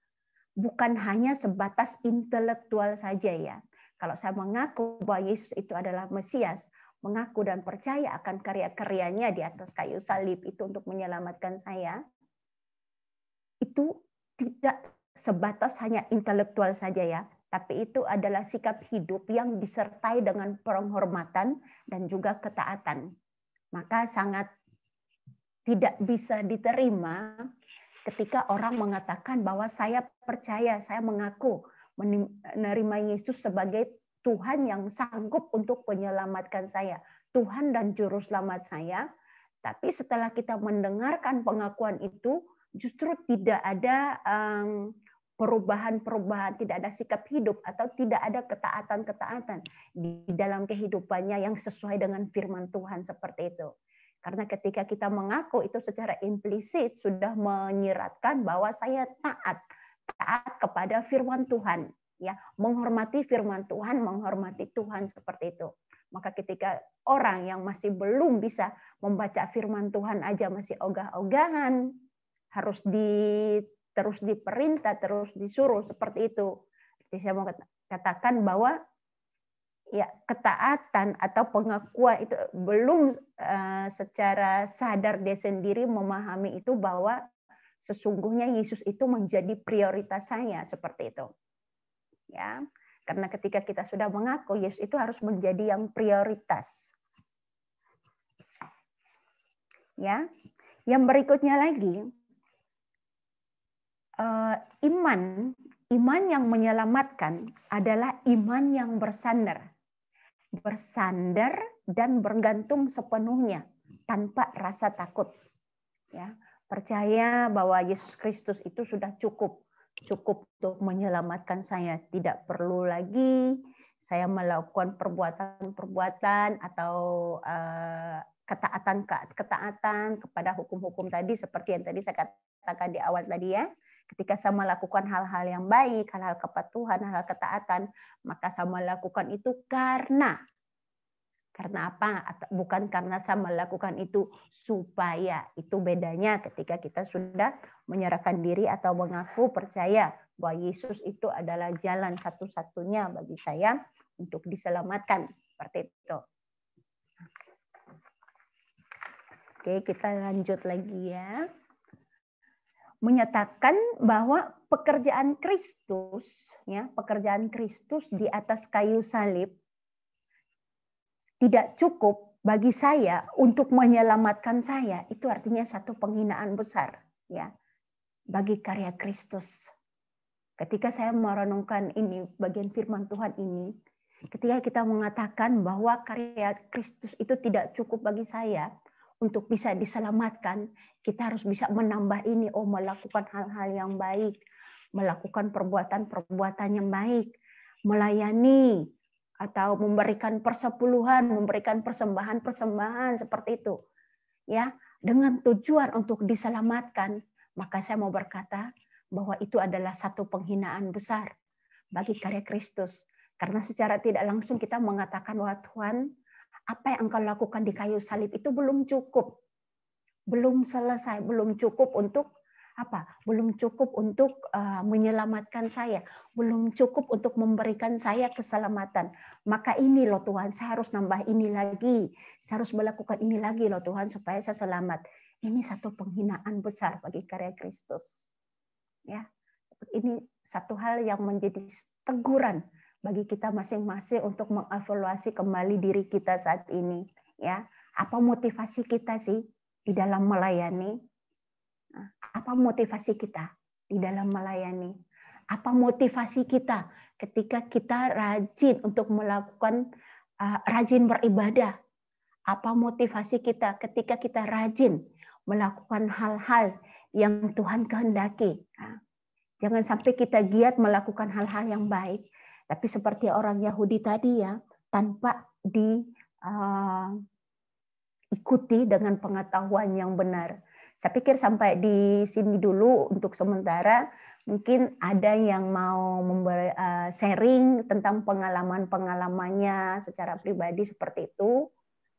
[SPEAKER 2] bukan hanya sebatas intelektual saja, ya. Kalau saya mengaku bahwa Yesus itu adalah Mesias, mengaku dan percaya akan karya-karyanya di atas kayu salib itu untuk menyelamatkan saya, itu tidak sebatas hanya intelektual saja, ya, tapi itu adalah sikap hidup yang disertai dengan penghormatan dan juga ketaatan. Maka sangat tidak bisa diterima ketika orang mengatakan bahwa saya percaya, saya mengaku menerima Yesus sebagai Tuhan yang sanggup untuk menyelamatkan saya, Tuhan dan Juru Selamat saya. Tapi setelah kita mendengarkan pengakuan itu, justru tidak ada perubahan-perubahan, tidak ada sikap hidup atau tidak ada ketaatan-ketaatan di dalam kehidupannya yang sesuai dengan firman Tuhan seperti itu. Karena ketika kita mengaku itu secara implisit sudah menyiratkan bahwa saya taat kepada firman Tuhan, ya, menghormati firman Tuhan, menghormati Tuhan seperti itu. Maka ketika orang yang masih belum bisa membaca firman Tuhan aja masih ogah-ogahan, harus terus diperintah, terus disuruh seperti itu. Jadi saya mau katakan bahwa ya ketaatan atau pengakuan itu belum secara sadar dia sendiri memahami itu bahwa sesungguhnya Yesus itu menjadi prioritas saya seperti itu. Ya, karena ketika kita sudah mengaku Yesus itu harus menjadi yang prioritas. Ya, yang berikutnya lagi iman yang menyelamatkan adalah iman yang bersandar dan bergantung sepenuhnya tanpa rasa takut. Ya, percaya bahwa Yesus Kristus itu sudah cukup untuk menyelamatkan saya. Tidak perlu lagi saya melakukan perbuatan-perbuatan atau ketaatan kepada hukum-hukum tadi seperti yang tadi saya katakan di awal tadi, ya. Ketika saya melakukan hal-hal yang baik, hal-hal kepatuhan, hal-hal ketaatan, maka saya melakukan itu karena apa? Bukan karena saya melakukan itu supaya. Itu bedanya ketika kita sudah menyerahkan diri atau mengaku percaya bahwa Yesus itu adalah jalan satu-satunya bagi saya untuk diselamatkan. Seperti itu. Oke, kita lanjut lagi ya. Menyatakan bahwa pekerjaan Kristus, ya, pekerjaan Kristus di atas kayu salib tidak cukup bagi saya untuk menyelamatkan saya. Itu artinya satu penghinaan besar, ya, bagi karya Kristus. Ketika saya merenungkan ini, bagian firman Tuhan ini, ketika kita mengatakan bahwa karya Kristus itu tidak cukup bagi saya untuk bisa diselamatkan, kita harus bisa menambah ini, melakukan hal-hal yang baik, melakukan perbuatan-perbuatan yang baik, melayani, atau memberikan persepuluhan, memberikan persembahan-persembahan seperti itu. Ya, dengan tujuan untuk diselamatkan, maka saya mau berkata bahwa itu adalah satu penghinaan besar bagi karya Kristus. Karena secara tidak langsung kita mengatakan bahwa Tuhan, apa yang Engkau lakukan di kayu salib itu belum cukup. Belum selesai, belum cukup untuk apa? Belum cukup untuk menyelamatkan saya, belum cukup untuk memberikan saya keselamatan. Maka ini loh Tuhan, saya harus nambah ini lagi. Saya harus melakukan ini lagi loh Tuhan supaya saya selamat. Ini satu penghinaan besar bagi karya Kristus. Ya. Ini satu hal yang menjadi teguran bagi kita masing-masing untuk mengevaluasi kembali diri kita saat ini, ya. Apa motivasi kita sih di dalam melayani? Apa motivasi kita di dalam melayani? Apa motivasi kita ketika kita rajin untuk melakukan rajin beribadah? Apa motivasi kita ketika kita rajin melakukan hal-hal yang Tuhan kehendaki? Jangan sampai kita giat melakukan hal-hal yang baik, tapi seperti orang Yahudi tadi ya, tanpa diikuti dengan pengetahuan yang benar. Saya pikir sampai di sini dulu untuk sementara. Mungkin ada yang mau sharing tentang pengalaman-pengalamannya secara pribadi seperti itu,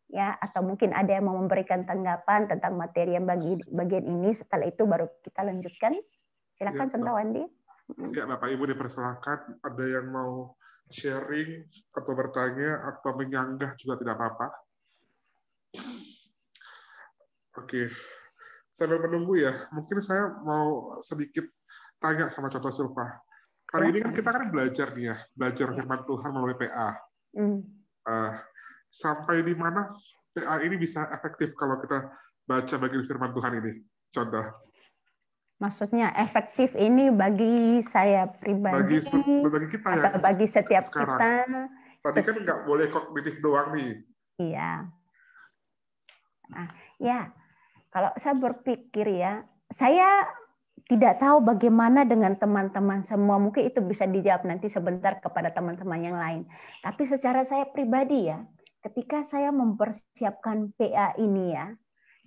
[SPEAKER 2] ya, atau mungkin ada yang mau memberikan tanggapan tentang materi yang bagian ini. Setelah itu baru kita lanjutkan. Silakan, Sentawandi.
[SPEAKER 1] Ya, Bapak Ibu dipersilakan. Ada yang mau sharing atau bertanya atau menyanggah juga tidak apa-apa. Oke, sambil menunggu ya, mungkin saya mau sedikit tanya sama Contoh Silva. Kali ini kan kita belajar nih ya, belajar firman Tuhan melalui PA. Sampai di mana PA ini bisa efektif kalau kita baca bagian firman Tuhan ini? Contoh.
[SPEAKER 2] Maksudnya efektif ini bagi saya pribadi,
[SPEAKER 1] bagi kita ya,
[SPEAKER 2] atau bagi setiap
[SPEAKER 1] sekarang.
[SPEAKER 2] kita.
[SPEAKER 1] Tadi kan nggak boleh kognitif doang nih.
[SPEAKER 2] Iya. Nah, ya, kalau saya berpikir ya, saya tidak tahu bagaimana dengan teman-teman semua. Mungkin itu bisa dijawab nanti sebentar kepada teman-teman yang lain. Tapi secara saya pribadi ya, ketika saya mempersiapkan PA ini ya,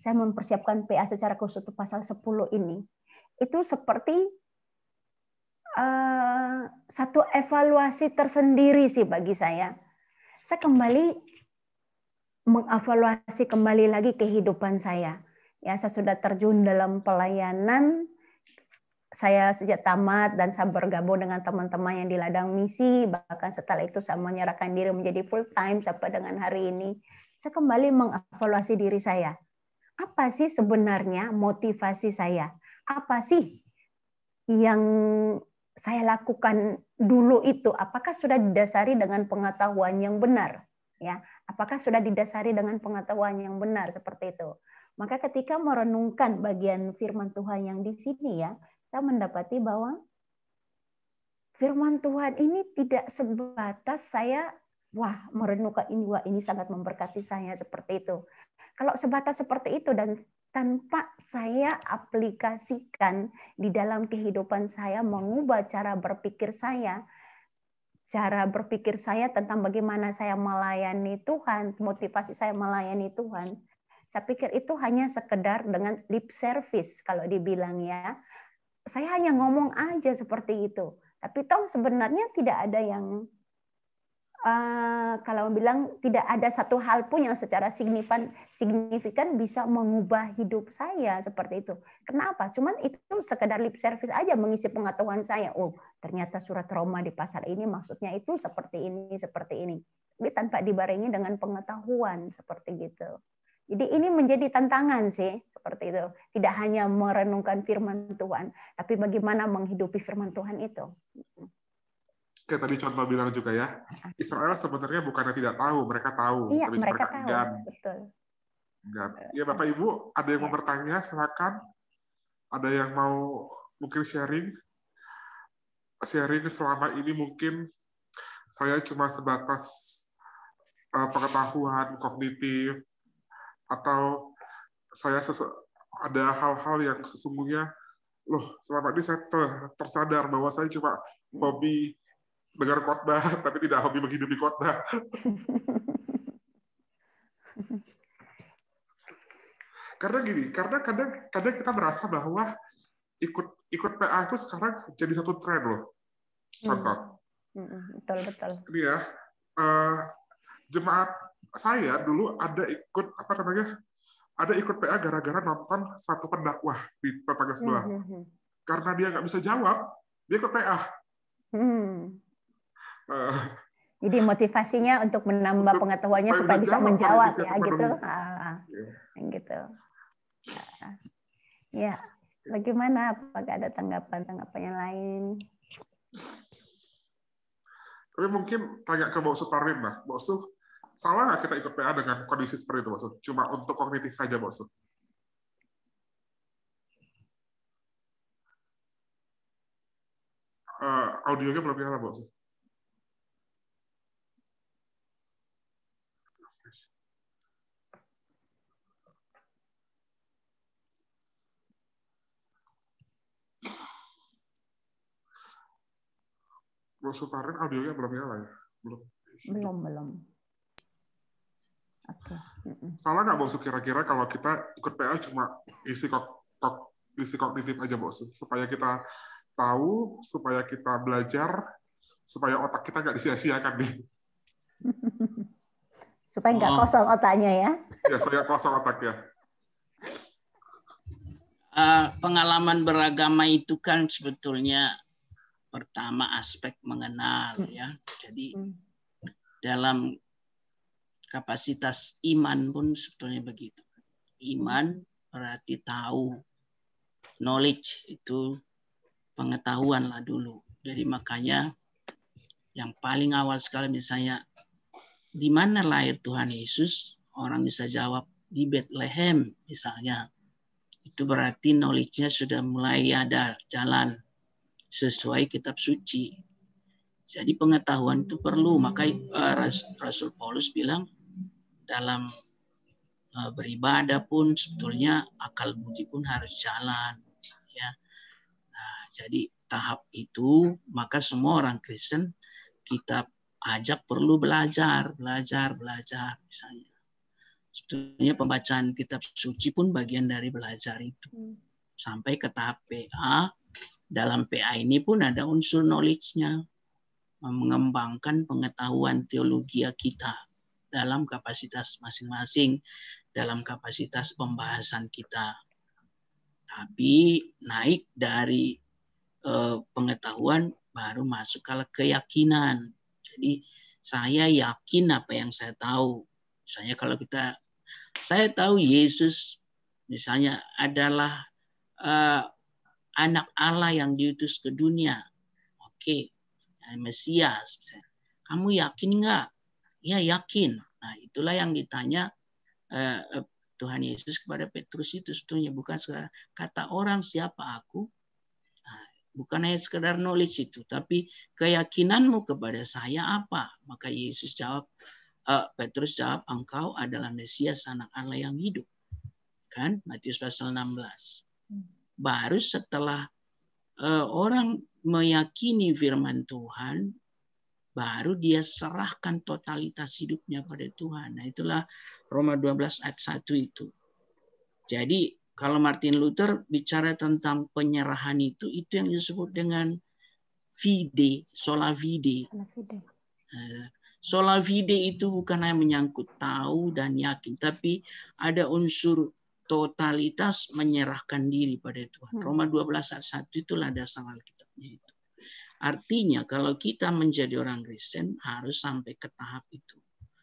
[SPEAKER 2] saya mempersiapkan PA secara khusus untuk pasal 10 ini, itu seperti satu evaluasi tersendiri sih bagi saya. Saya kembali mengevaluasi kembali lagi kehidupan saya. Ya, saya sudah terjun dalam pelayanan. Saya sejak tamat dan saya bergabung dengan teman-teman yang di ladang misi. Bahkan setelah itu saya menyerahkan diri menjadi full time sampai dengan hari ini. Saya kembali mengevaluasi diri saya. Apa sih sebenarnya motivasi saya? Apa sih yang saya lakukan dulu itu? Apakah sudah didasari dengan pengetahuan yang benar? Ya, apakah sudah didasari dengan pengetahuan yang benar seperti itu? Maka ketika merenungkan bagian firman Tuhan yang di sini ya, saya mendapati bahwa firman Tuhan ini tidak sebatas saya merenungkan ini, ini sangat memberkati saya seperti itu. Kalau sebatas seperti itu dan tanpa saya aplikasikan di dalam kehidupan saya, mengubah cara berpikir saya tentang bagaimana saya melayani Tuhan, motivasi saya melayani Tuhan, saya pikir itu hanya sekedar dengan lip service kalau dibilang ya. Saya hanya ngomong aja seperti itu. Tapi toh sebenarnya tidak ada yang kalau bilang tidak ada satu hal pun yang secara signifikan bisa mengubah hidup saya seperti itu. Kenapa? Cuman itu sekedar lip service aja, mengisi pengetahuan saya. Oh, ternyata surat Roma di pasal ini maksudnya itu seperti ini, seperti ini. Tapi tanpa dibarengi dengan pengetahuan seperti gitu. Jadi ini menjadi tantangan sih seperti itu. Tidak hanya merenungkan firman Tuhan, tapi bagaimana menghidupi firman Tuhan itu.
[SPEAKER 1] Kayak tadi contoh bilang juga ya, Israel sebenarnya bukannya tidak tahu, mereka tahu,
[SPEAKER 2] iya,
[SPEAKER 1] tapi mereka
[SPEAKER 2] tahu.
[SPEAKER 1] enggan.
[SPEAKER 2] Betul.
[SPEAKER 1] Enggan. Ya Bapak Ibu, ada yang mau bertanya, silakan. Ada yang mau mungkin sharing selama ini mungkin saya cuma sebatas pengetahuan kognitif, atau saya ada hal-hal yang sesungguhnya, loh selama ini saya tersadar bahwa saya cuma hobi dengar khotbah, tapi tidak hobi menghidupi khotbah. Karena gini, karena kadang kita merasa bahwa ikut PA itu sekarang jadi satu tren loh. Contoh.
[SPEAKER 2] Betul.
[SPEAKER 1] Ini ya, jemaat saya dulu ada ikut ada ikut PA gara-gara nonton satu pendakwah di tetangga sebelah. Karena dia nggak bisa jawab, dia ikut PA.
[SPEAKER 2] Jadi motivasinya untuk menambah pengetahuannya supaya bisa menjawab ya gitu. Gitu. Ya, bagaimana? Apakah ada tanggapan yang lain?
[SPEAKER 1] Tapi mungkin tanya ke Mbak Suparlin lah. Mbak Su, salah nggak kita ikut PA dengan kondisi seperti itu, Mbak Su? Cuma untuk kognitif saja, Mbak Su? Audionya belum nyala, Mbak Su. Mbak Suparlin audionya belum nyala ya?
[SPEAKER 2] Belum. Oke.
[SPEAKER 1] Salah nggak, Mbak Su, kira-kira kalau kita ikut PA cuma isi kognitif aja, Mbak Su? Supaya kita tahu, supaya kita belajar, supaya otak kita nggak disia-siakan nih.
[SPEAKER 2] Supaya nggak kosong otaknya ya.
[SPEAKER 1] Ya, supaya kosong otaknya.
[SPEAKER 5] Pengalaman beragama itu kan sebetulnya pertama aspek mengenal ya. Jadi dalam kapasitas iman pun sebetulnya begitu. Iman berarti tahu. Knowledge itu pengetahuan lah dulu. Jadi makanya yang paling awal sekali misalnya di mana lahir Tuhan Yesus, orang bisa jawab di Bethlehem misalnya. Itu berarti knowledge-nya sudah mulai ada jalan sesuai kitab suci. Jadi pengetahuan itu perlu. Makanya Rasul Paulus bilang dalam beribadah pun sebetulnya akal budi pun harus jalan. Ya. Nah, jadi tahap itu maka semua orang Kristen kita ajak perlu belajar misalnya. Sebetulnya pembacaan kitab suci pun bagian dari belajar itu. Sampai ke tahap PA, dalam PA ini pun ada unsur knowledge-nya. Mengembangkan pengetahuan teologi kita dalam kapasitas masing-masing, dalam kapasitas pembahasan kita. Tapi naik dari pengetahuan baru masuk ke keyakinan. Jadi saya yakin apa yang saya tahu. Misalnya kalau saya tahu Yesus misalnya adalah anak Allah yang diutus ke dunia. Oke, Mesias. Kamu yakin nggak? Ya yakin. Nah itulah yang ditanya Tuhan Yesus kepada Petrus itu sebetulnya bukan sekedar kata orang siapa aku. Nah, bukan hanya sekedar knowledge itu, tapi keyakinanmu kepada saya apa? Maka Yesus jawab, Petrus jawab, engkau adalah Mesias anak Allah yang hidup. Kan? Matius pasal 16. Baru setelah orang meyakini firman Tuhan, baru dia serahkan totalitas hidupnya pada Tuhan. Nah itulah Roma 12 ayat 1 itu. Jadi kalau Martin Luther bicara tentang penyerahan itu yang disebut dengan fide, sola fide. Sola fide itu bukan hanya menyangkut tahu dan yakin, tapi ada unsur totalitas menyerahkan diri pada Tuhan. Roma 12 ayat 1 itulah dasar Alkitabnya itu. Artinya kalau kita menjadi orang Kristen harus sampai ke tahap itu.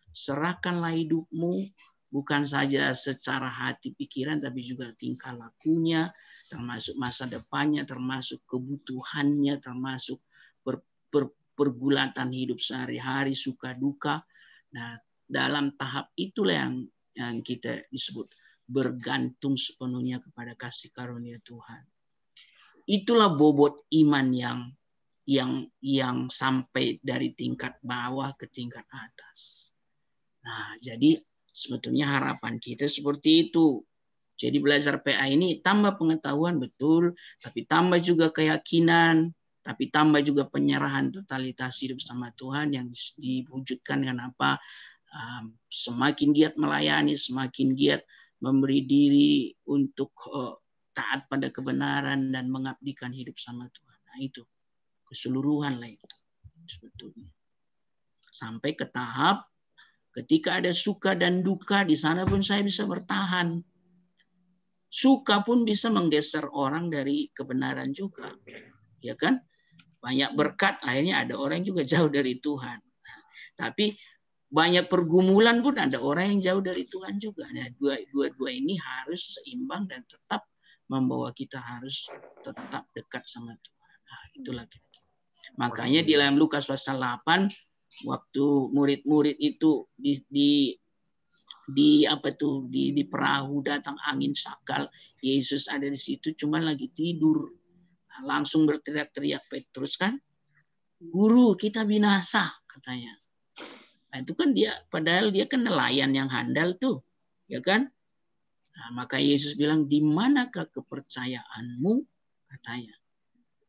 [SPEAKER 5] Serahkanlah hidupmu bukan saja secara hati pikiran, tapi juga tingkah lakunya, termasuk masa depannya, termasuk kebutuhannya, termasuk pergulatan hidup sehari-hari, suka duka. Nah, dalam tahap itulah yang kita disebut bergantung sepenuhnya kepada kasih karunia Tuhan. Itulah bobot iman yang sampai dari tingkat bawah ke tingkat atas. Nah, jadi sebetulnya harapan kita seperti itu. Jadi belajar PA ini tambah pengetahuan betul, tapi tambah juga keyakinan, tapi tambah juga penyerahan totalitas hidup sama Tuhan yang diwujudkan dengan apa? Semakin giat melayani, semakin giat memberi diri untuk taat pada kebenaran dan mengabdikan hidup sama Tuhan. Nah itu keseluruhan lah itu sebetulnya. Sampai ke tahap ketika ada suka dan duka, di sana pun saya bisa bertahan. Suka pun bisa menggeser orang dari kebenaran juga, ya kan? Banyak berkat, akhirnya ada orang juga jauh dari Tuhan. Tapi banyak pergumulan pun ada orang yang jauh dari Tuhan juga. Nah, dua-dua ini harus seimbang dan tetap membawa kita harus tetap dekat sama Tuhan. Nah, itulah kira-kira. Makanya di dalam Lukas pasal 8, waktu murid-murid itu di perahu datang angin sakal, Yesus ada di situ cuma lagi tidur. Langsung berteriak-teriak Petrus kan, "Guru, kita binasa," katanya. Nah, itu kan padahal dia kan nelayan yang handal tuh, ya kan? Nah, maka Yesus bilang, "Di manakah kepercayaanmu?" katanya.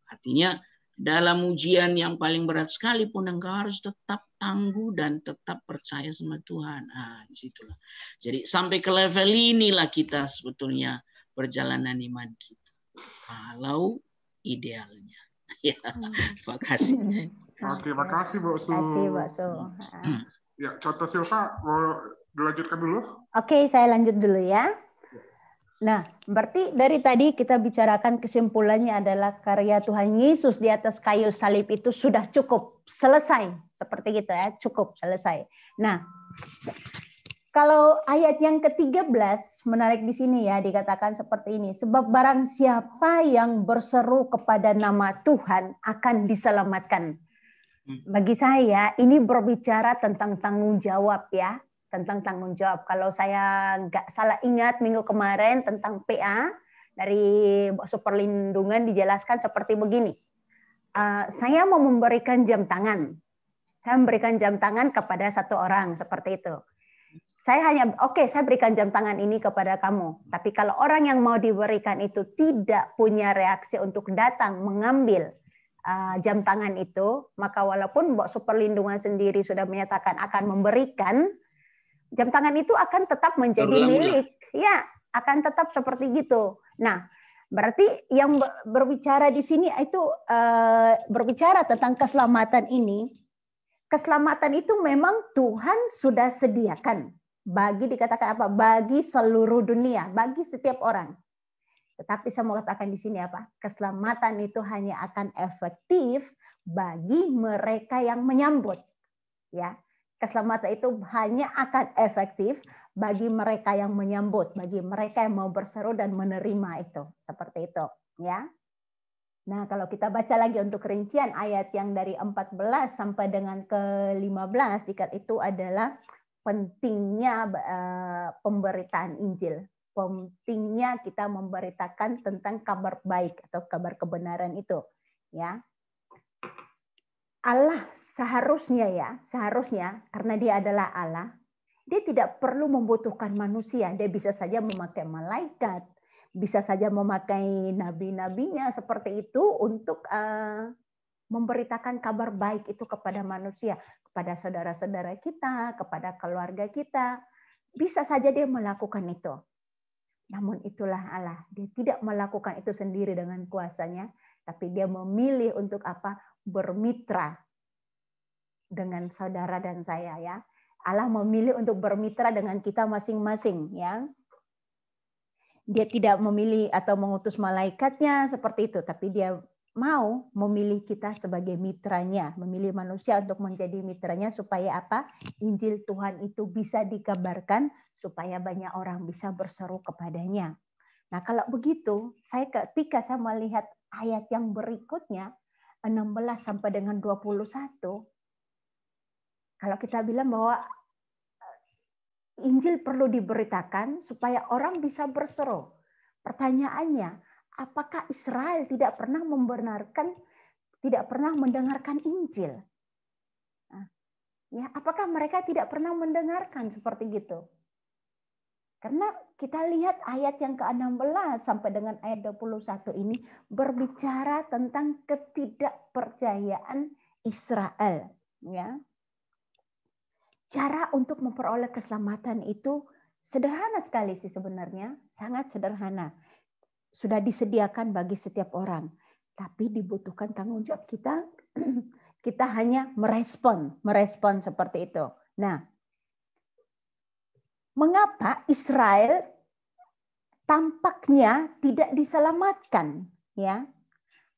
[SPEAKER 5] Artinya dalam ujian yang paling berat sekalipun engkau harus tetap tangguh dan tetap percaya sama Tuhan. Nah, disitulah. Jadi sampai ke level inilah kita sebetulnya perjalanan iman kita. Kalau idealnya. Ya, terima kasih.
[SPEAKER 1] Oke, makasih Bu Su. Ya, contoh Silva mau dilanjutkan dulu?
[SPEAKER 2] Oke, saya lanjut dulu ya. Nah, berarti dari tadi kita bicarakan kesimpulannya adalah karya Tuhan Yesus di atas kayu salib itu sudah cukup, selesai. Seperti gitu ya, cukup, selesai. Nah, kalau ayat yang ke-13 menarik di sini ya, dikatakan seperti ini. Sebab barang siapa yang berseru kepada nama Tuhan akan diselamatkan. Bagi saya ini berbicara tentang tanggung jawab ya. Tentang tanggung jawab. Kalau saya nggak salah ingat minggu kemarin tentang PA, dari Superlindungan dijelaskan seperti begini. Saya mau memberikan jam tangan. Saya memberikan jam tangan kepada satu orang, seperti itu. Saya hanya, saya berikan jam tangan ini kepada kamu. Tapi kalau orang yang mau diberikan itu tidak punya reaksi untuk datang mengambil jam tangan itu, maka walaupun Mbok Superlindungan sendiri sudah menyatakan akan memberikan, jam tangan itu akan tetap menjadi milik. Ya, akan tetap seperti gitu. Nah, berarti yang berbicara di sini itu berbicara tentang keselamatan ini. Keselamatan itu memang Tuhan sudah sediakan. Bagi dikatakan apa? Bagi seluruh dunia, bagi setiap orang. Tetapi saya mau katakan di sini apa? Keselamatan itu hanya akan efektif bagi mereka yang menyambut. Ya, keselamatan itu hanya akan efektif bagi mereka yang menyambut, bagi mereka yang mau berseru dan menerima itu. Seperti itu, ya. Nah, kalau kita baca lagi untuk rincian ayat yang dari 14 sampai dengan ke-15, itu adalah pentingnya pemberitaan Injil. Pentingnya kita memberitakan tentang kabar baik atau kabar kebenaran itu, ya. Allah seharusnya karena dia adalah Allah, dia tidak perlu membutuhkan manusia. Dia bisa saja memakai malaikat, bisa saja memakai nabi-nabinya seperti itu untuk memberitakan kabar baik itu kepada manusia, kepada saudara-saudara kita, kepada keluarga kita. Bisa saja dia melakukan itu. Namun itulah Allah. Dia tidak melakukan itu sendiri dengan kuasanya, tapi dia memilih untuk apa? Bermitra. dengan saudara dan saya ya. Allah memilih untuk bermitra dengan kita masing-masing ya. Dia tidak memilih atau mengutus malaikatnya seperti itu, tapi dia mau memilih kita sebagai mitranya, memilih manusia untuk menjadi mitranya supaya apa? Injil Tuhan itu bisa dikabarkan supaya banyak orang bisa berseru kepadanya. Nah, kalau begitu, ketika saya melihat ayat yang berikutnya 16 sampai dengan 21, kalau kita bilang bahwa Injil perlu diberitakan supaya orang bisa berseru. Pertanyaannya, apakah Israel tidak pernah mendengarkan Injil? Nah, ya, apakah mereka tidak pernah mendengarkan seperti gitu? Karena kita lihat ayat yang ke-16 sampai dengan ayat 21 ini berbicara tentang ketidakpercayaan Israel, ya. Cara untuk memperoleh keselamatan itu sederhana sekali sih sebenarnya, sangat sederhana. Sudah disediakan bagi setiap orang, tapi dibutuhkan tanggung jawab kita. Kita hanya merespon seperti itu. Nah, mengapa Israel tampaknya tidak diselamatkan, ya?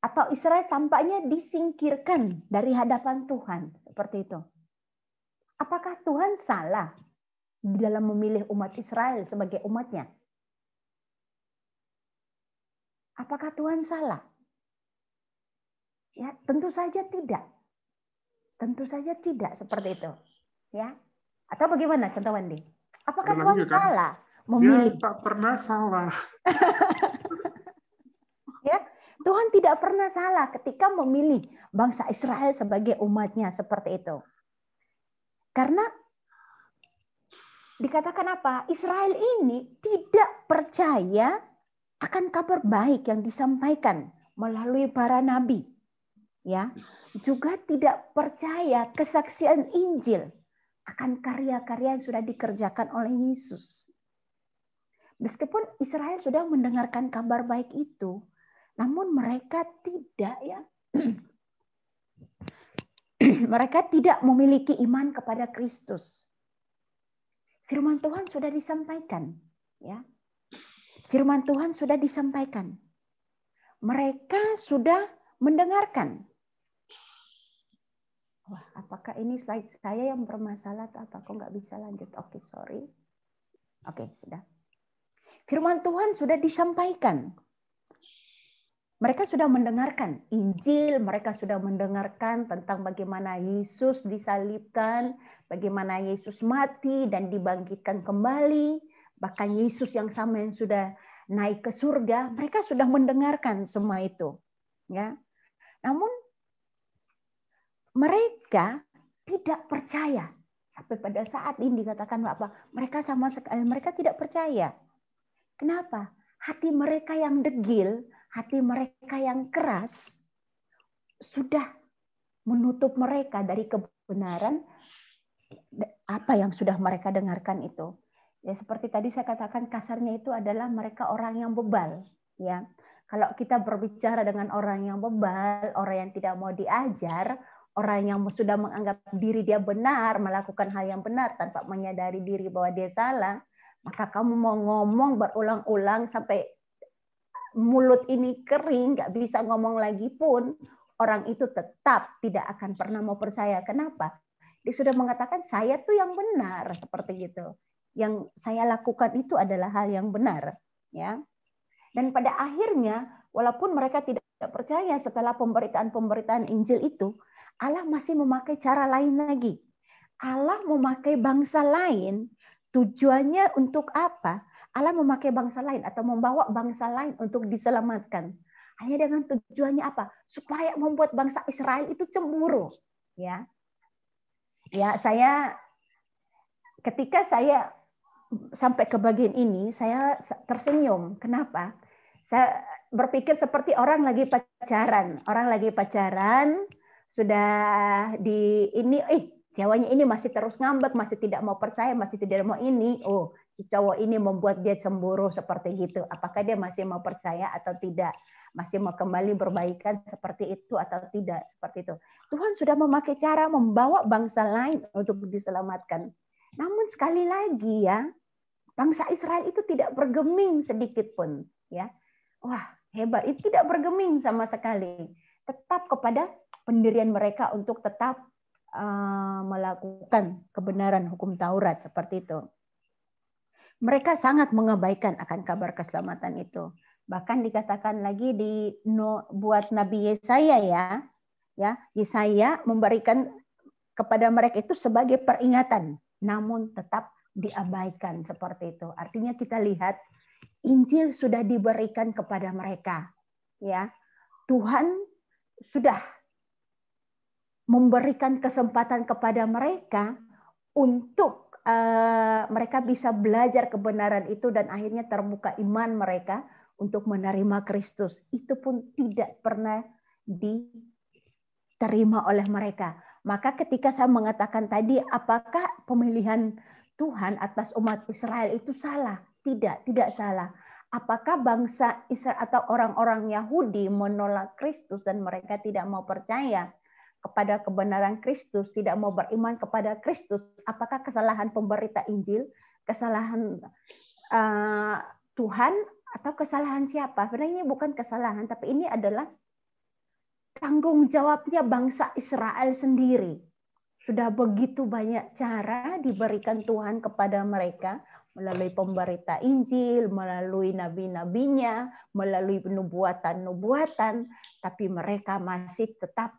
[SPEAKER 2] Atau Israel tampaknya disingkirkan dari hadapan Tuhan, seperti itu. Apakah Tuhan salah di dalam memilih umat Israel sebagai umatnya? Apakah Tuhan salah? Ya, tentu saja tidak. Tentu saja tidak seperti itu. Ya. Atau bagaimana, Contoh Wandi? Apakah Tuhan salah memilih?
[SPEAKER 1] Dia tak pernah salah.
[SPEAKER 2] Ya, Tuhan tidak pernah salah ketika memilih bangsa Israel sebagai umatnya seperti itu. Karena dikatakan apa? Israel ini tidak percaya akan kabar baik yang disampaikan melalui para nabi. Ya, juga tidak percaya kesaksian Injil akan karya-karya yang sudah dikerjakan oleh Yesus. Meskipun Israel sudah mendengarkan kabar baik itu, namun mereka tidak ya. Mereka tidak memiliki iman kepada Kristus. Firman Tuhan sudah disampaikan, ya. Firman Tuhan sudah disampaikan. Mereka sudah mendengarkan. Wah, apakah ini slide saya yang bermasalah atau apa? Kok nggak bisa lanjut? Oke, sorry. Oke, sudah. Firman Tuhan sudah disampaikan. Mereka sudah mendengarkan Injil, mereka sudah mendengarkan tentang bagaimana Yesus disalibkan, bagaimana Yesus mati dan dibangkitkan kembali, bahkan Yesus yang sama yang sudah naik ke surga, mereka sudah mendengarkan semua itu. Ya. Namun mereka tidak percaya. Sampai pada saat ini dikatakan apa? Mereka sama sekali mereka tidak percaya. Kenapa? Hati mereka yang degil, hati mereka yang keras sudah menutup mereka dari kebenaran apa yang sudah mereka dengarkan itu. Ya seperti tadi saya katakan kasarnya itu adalah mereka orang yang bebal, ya. Kalau kita berbicara dengan orang yang bebal, orang yang tidak mau diajar, orang yang sudah menganggap diri dia benar, melakukan hal yang benar tanpa menyadari diri bahwa dia salah, maka kamu mau ngomong berulang-ulang sampai mulut ini kering, nggak bisa ngomong lagi pun, orang itu tetap tidak akan pernah mau percaya. Kenapa? Dia sudah mengatakan, saya tuh yang benar, seperti itu. Yang saya lakukan itu adalah hal yang benar. Ya. Dan pada akhirnya, walaupun mereka tidak percaya setelah pemberitaan Injil itu, Allah masih memakai cara lain lagi. Allah memakai bangsa lain. Tujuannya untuk apa? Allah memakai bangsa lain atau membawa bangsa lain untuk diselamatkan. Hanya dengan tujuannya apa? Supaya membuat bangsa Israel itu cemburu. Ya, ketika saya sampai ke bagian ini, saya tersenyum. Kenapa? Saya berpikir seperti orang lagi pacaran. Orang lagi pacaran, sudah di ini, ceweknya ini masih terus ngambek, masih tidak mau percaya, masih tidak mau ini. Oh, si cowok ini membuat dia cemburu seperti gitu. Apakah dia masih mau percaya atau tidak? Masih mau kembali berbaikan seperti itu atau tidak? Seperti itu. Tuhan sudah memakai cara membawa bangsa lain untuk diselamatkan. Namun sekali lagi ya, bangsa Israel itu tidak bergeming sedikit pun. Ya, wah hebat, itu tidak bergeming sama sekali. Tetap kepada pendirian mereka untuk tetap melakukan kebenaran hukum Taurat seperti itu. Mereka sangat mengabaikan akan kabar keselamatan itu. Bahkan dikatakan lagi buat Nabi Yesaya ya Yesaya memberikan kepada mereka itu sebagai peringatan, namun tetap diabaikan seperti itu. Artinya kita lihat Injil sudah diberikan kepada mereka, ya. Tuhan sudah memberikan kesempatan kepada mereka untuk mereka bisa belajar kebenaran itu dan akhirnya terbuka iman mereka untuk menerima Kristus. Itu pun tidak pernah diterima oleh mereka. Maka ketika saya mengatakan tadi, apakah pemilihan Tuhan atas umat Israel itu salah? Tidak, tidak salah. Apakah bangsa Israel atau orang-orang Yahudi menolak Kristus dan mereka tidak mau percaya kepada kebenaran Kristus, tidak mau beriman kepada Kristus? Apakah kesalahan pemberita Injil, kesalahan Tuhan, atau kesalahan siapa? Sebenarnya ini bukan kesalahan, tapi ini adalah tanggung jawabnya bangsa Israel sendiri. Sudah begitu banyak cara diberikan Tuhan kepada mereka melalui pemberita Injil, melalui nabi-nabinya, melalui nubuatan-nubuatan, tapi mereka masih tetap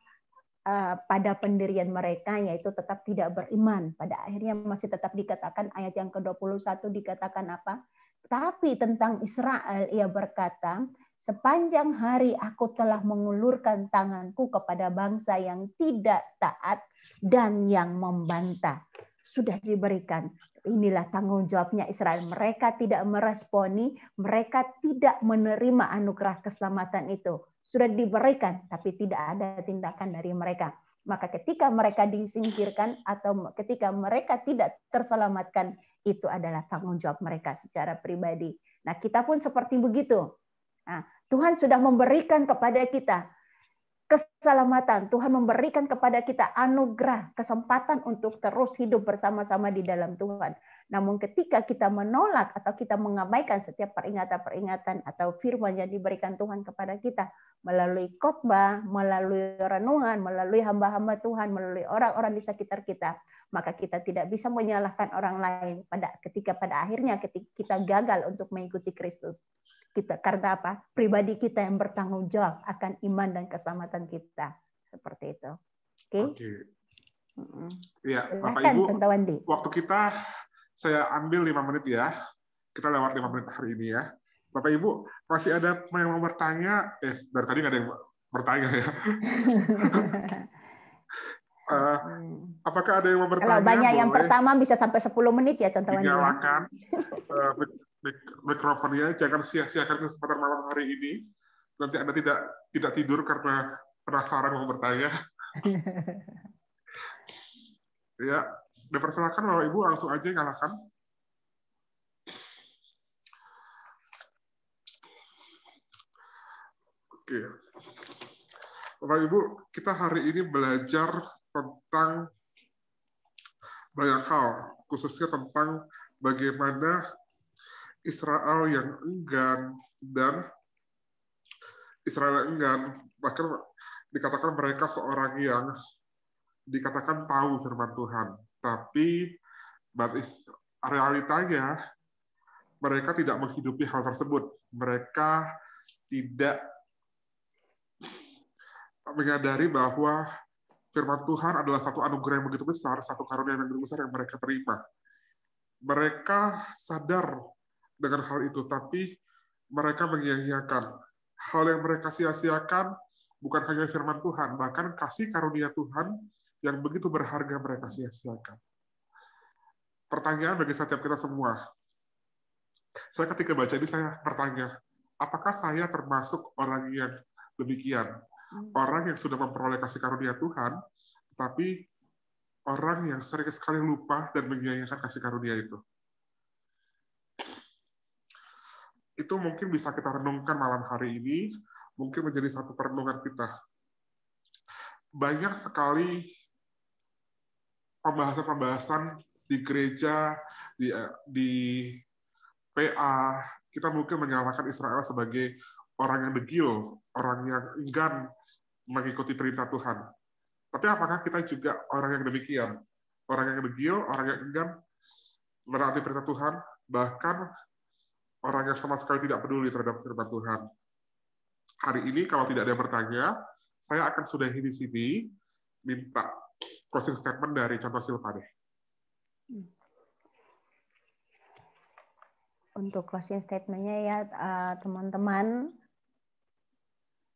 [SPEAKER 2] pada pendirian mereka, yaitu tetap tidak beriman. Pada akhirnya masih tetap dikatakan, ayat yang ke-21 dikatakan apa? Tapi tentang Israel ia berkata, sepanjang hari aku telah mengulurkan tanganku kepada bangsa yang tidak taat dan yang membantah. Sudah diberikan. Inilah tanggung jawabnya Israel. Mereka tidak meresponi, mereka tidak menerima anugerah keselamatan itu. Sudah diberikan, tapi tidak ada tindakan dari mereka. Maka ketika mereka disingkirkan atau ketika mereka tidak terselamatkan, itu adalah tanggung jawab mereka secara pribadi. Nah, kita pun seperti begitu. Nah, Tuhan sudah memberikan kepada kita keselamatan. Tuhan memberikan kepada kita anugerah, kesempatan untuk terus hidup bersama-sama di dalam Tuhan. Namun ketika kita menolak atau kita mengabaikan setiap peringatan-peringatan atau firman yang diberikan Tuhan kepada kita melalui khotbah, melalui renungan, melalui hamba-hamba Tuhan, melalui orang-orang di sekitar kita, maka kita tidak bisa menyalahkan orang lain ketika pada akhirnya ketika kita gagal untuk mengikuti Kristus. Karena apa? Pribadi kita yang bertanggung jawab akan iman dan keselamatan kita. Seperti itu. Oke.
[SPEAKER 1] Ya, Bapak Ibu, waktu kita saya ambil 5 menit ya. Kita lewat 5 menit hari ini ya. Bapak Ibu, masih ada yang mau bertanya? Dari tadi nggak ada yang bertanya ya. Apakah ada yang mau bertanya?
[SPEAKER 2] Kalau banyak yang pertama bisa sampai 10 menit ya, contohnya.
[SPEAKER 1] Dinyalakan mikrofonnya, jangan sia-siakan kesempatan malam hari ini. Nanti Anda tidak tidur karena penasaran mau bertanya. Ya, dipersilakan Bapak Ibu langsung aja nyalakan. Oke. Bapak Ibu, kita hari ini belajar tentang banyak hal, khususnya tentang bagaimana Israel yang enggan dan Israel yang enggan, bahkan dikatakan mereka seorang yang dikatakan tahu firman Tuhan, tapi realitanya mereka tidak menghidupi hal tersebut. Mereka tidak menyadari bahwa firman Tuhan adalah satu anugerah yang begitu besar, satu karunia yang begitu besar yang mereka terima. Mereka sadar dengan hal itu, tapi mereka menyia-nyiakan. Hal yang mereka sia-siakan bukan hanya firman Tuhan, bahkan kasih karunia Tuhan yang begitu berharga mereka sia-siakan. Pertanyaan bagi setiap kita semua. Saya ketika baca ini saya bertanya, apakah saya termasuk orang yang demikian? Orang yang sudah memperoleh kasih karunia Tuhan, tapi orang yang sering sekali lupa dan menyia-nyiakan kasih karunia itu. itu mungkin bisa kita renungkan malam hari ini, mungkin menjadi satu perenungan kita. Banyak sekali pembahasan-pembahasan di gereja, di PA, kita mungkin menyalahkan Israel sebagai orang yang degil, orang yang enggan mengikuti perintah Tuhan. Tapi apakah kita juga orang yang demikian? Orang yang degil, orang yang enggan menaati perintah Tuhan, bahkan orang yang sama sekali tidak peduli terhadap firman Tuhan. Hari ini kalau tidak ada yang bertanya, saya akan sudahi di sini, minta closing statement dari Contoh Silva deh.
[SPEAKER 2] Untuk closing statement-nya ya teman-teman,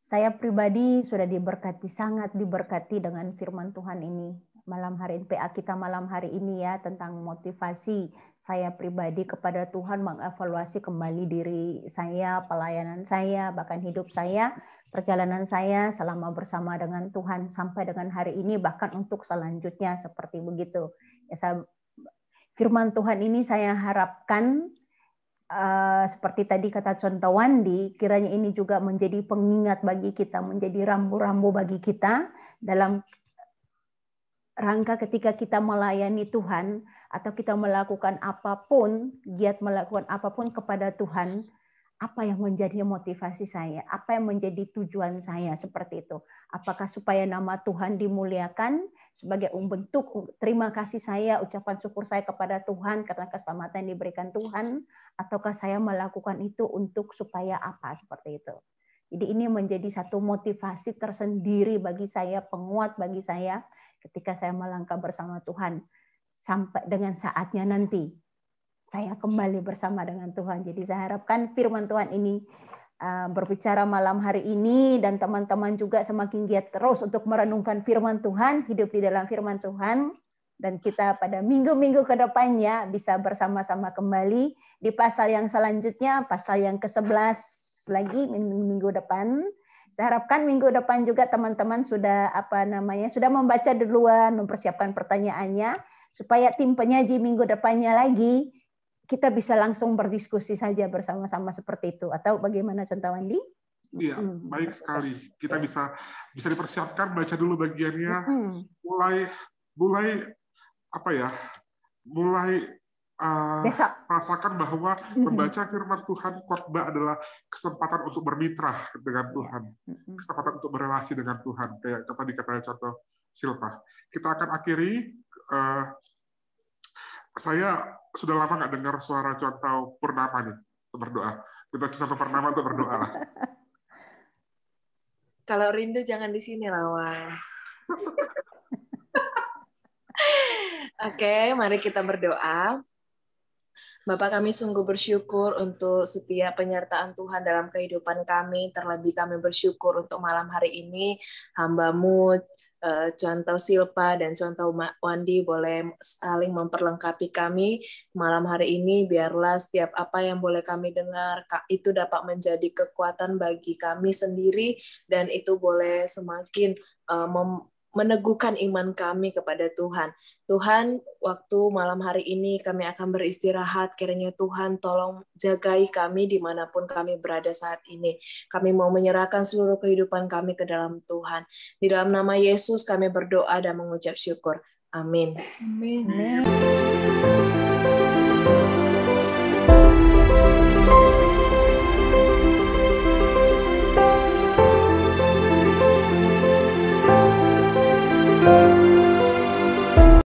[SPEAKER 2] saya pribadi sudah diberkati, sangat diberkati dengan firman Tuhan ini. Malam hari ini, PA kita malam hari ini ya, tentang motivasi saya pribadi kepada Tuhan, mengevaluasi kembali diri saya, pelayanan saya, bahkan hidup saya, perjalanan saya selama bersama dengan Tuhan sampai dengan hari ini, bahkan untuk selanjutnya seperti begitu. Ya, firman Tuhan ini saya harapkan seperti tadi kata contoh Wandi, kiranya ini juga menjadi pengingat bagi kita, menjadi rambu-rambu bagi kita dalam rangka ketika kita melayani Tuhan atau kita melakukan apapun, giat melakukan apapun kepada Tuhan, apa yang menjadi motivasi saya, apa yang menjadi tujuan saya seperti itu. Apakah supaya nama Tuhan dimuliakan sebagai bentuk terima kasih saya, ucapan syukur saya kepada Tuhan karena keselamatan yang diberikan Tuhan, ataukah saya melakukan itu untuk supaya apa seperti itu. Jadi ini menjadi satu motivasi tersendiri bagi saya, penguat bagi saya ketika saya melangkah bersama Tuhan sampai dengan saatnya nanti saya kembali bersama dengan Tuhan. Jadi saya harapkan firman Tuhan ini berbicara malam hari ini, dan teman-teman juga semakin giat terus untuk merenungkan firman Tuhan, hidup di dalam firman Tuhan, dan kita pada minggu-minggu ke depannya bisa bersama-sama kembali di pasal yang selanjutnya, pasal yang ke-11 lagi minggu depan. Saya harapkan minggu depan juga teman-teman sudah sudah membaca duluan, mempersiapkan pertanyaannya, supaya tim penyaji minggu depannya lagi kita bisa langsung berdiskusi saja bersama-sama seperti itu. Atau bagaimana contoh Wandi?
[SPEAKER 1] Iya, baik sekali. Kita bisa dipersiapkan, baca dulu bagiannya, mulai rasakan bahwa membaca firman Tuhan, khotbah adalah kesempatan untuk bermitra dengan Tuhan, kesempatan untuk berrelasi dengan Tuhan, kayak tadi katanya contoh Silva. Kita akan akhiri. Saya sudah lama nggak dengar suara Contoh Purnama nih untuk berdoa. Kita Contoh Purnama untuk berdoa.
[SPEAKER 6] Kalau rindu jangan di sini, Lawan. Oke, mari kita berdoa. Bapak, kami sungguh bersyukur untuk setiap penyertaan Tuhan dalam kehidupan kami. Terlebih kami bersyukur untuk malam hari ini, hamba-Mu, Contoh Silva dan Contoh Wandi boleh saling memperlengkapi kami malam hari ini. Biarlah setiap apa yang boleh kami dengar itu dapat menjadi kekuatan bagi kami sendiri, dan itu boleh semakin meneguhkan iman kami kepada Tuhan. Tuhan, waktu malam hari ini kami akan beristirahat, kiranya Tuhan tolong jagai kami dimanapun kami berada saat ini. Kami mau menyerahkan seluruh kehidupan kami ke dalam Tuhan. Di dalam nama Yesus kami berdoa dan mengucap syukur. Amin.
[SPEAKER 2] Amin.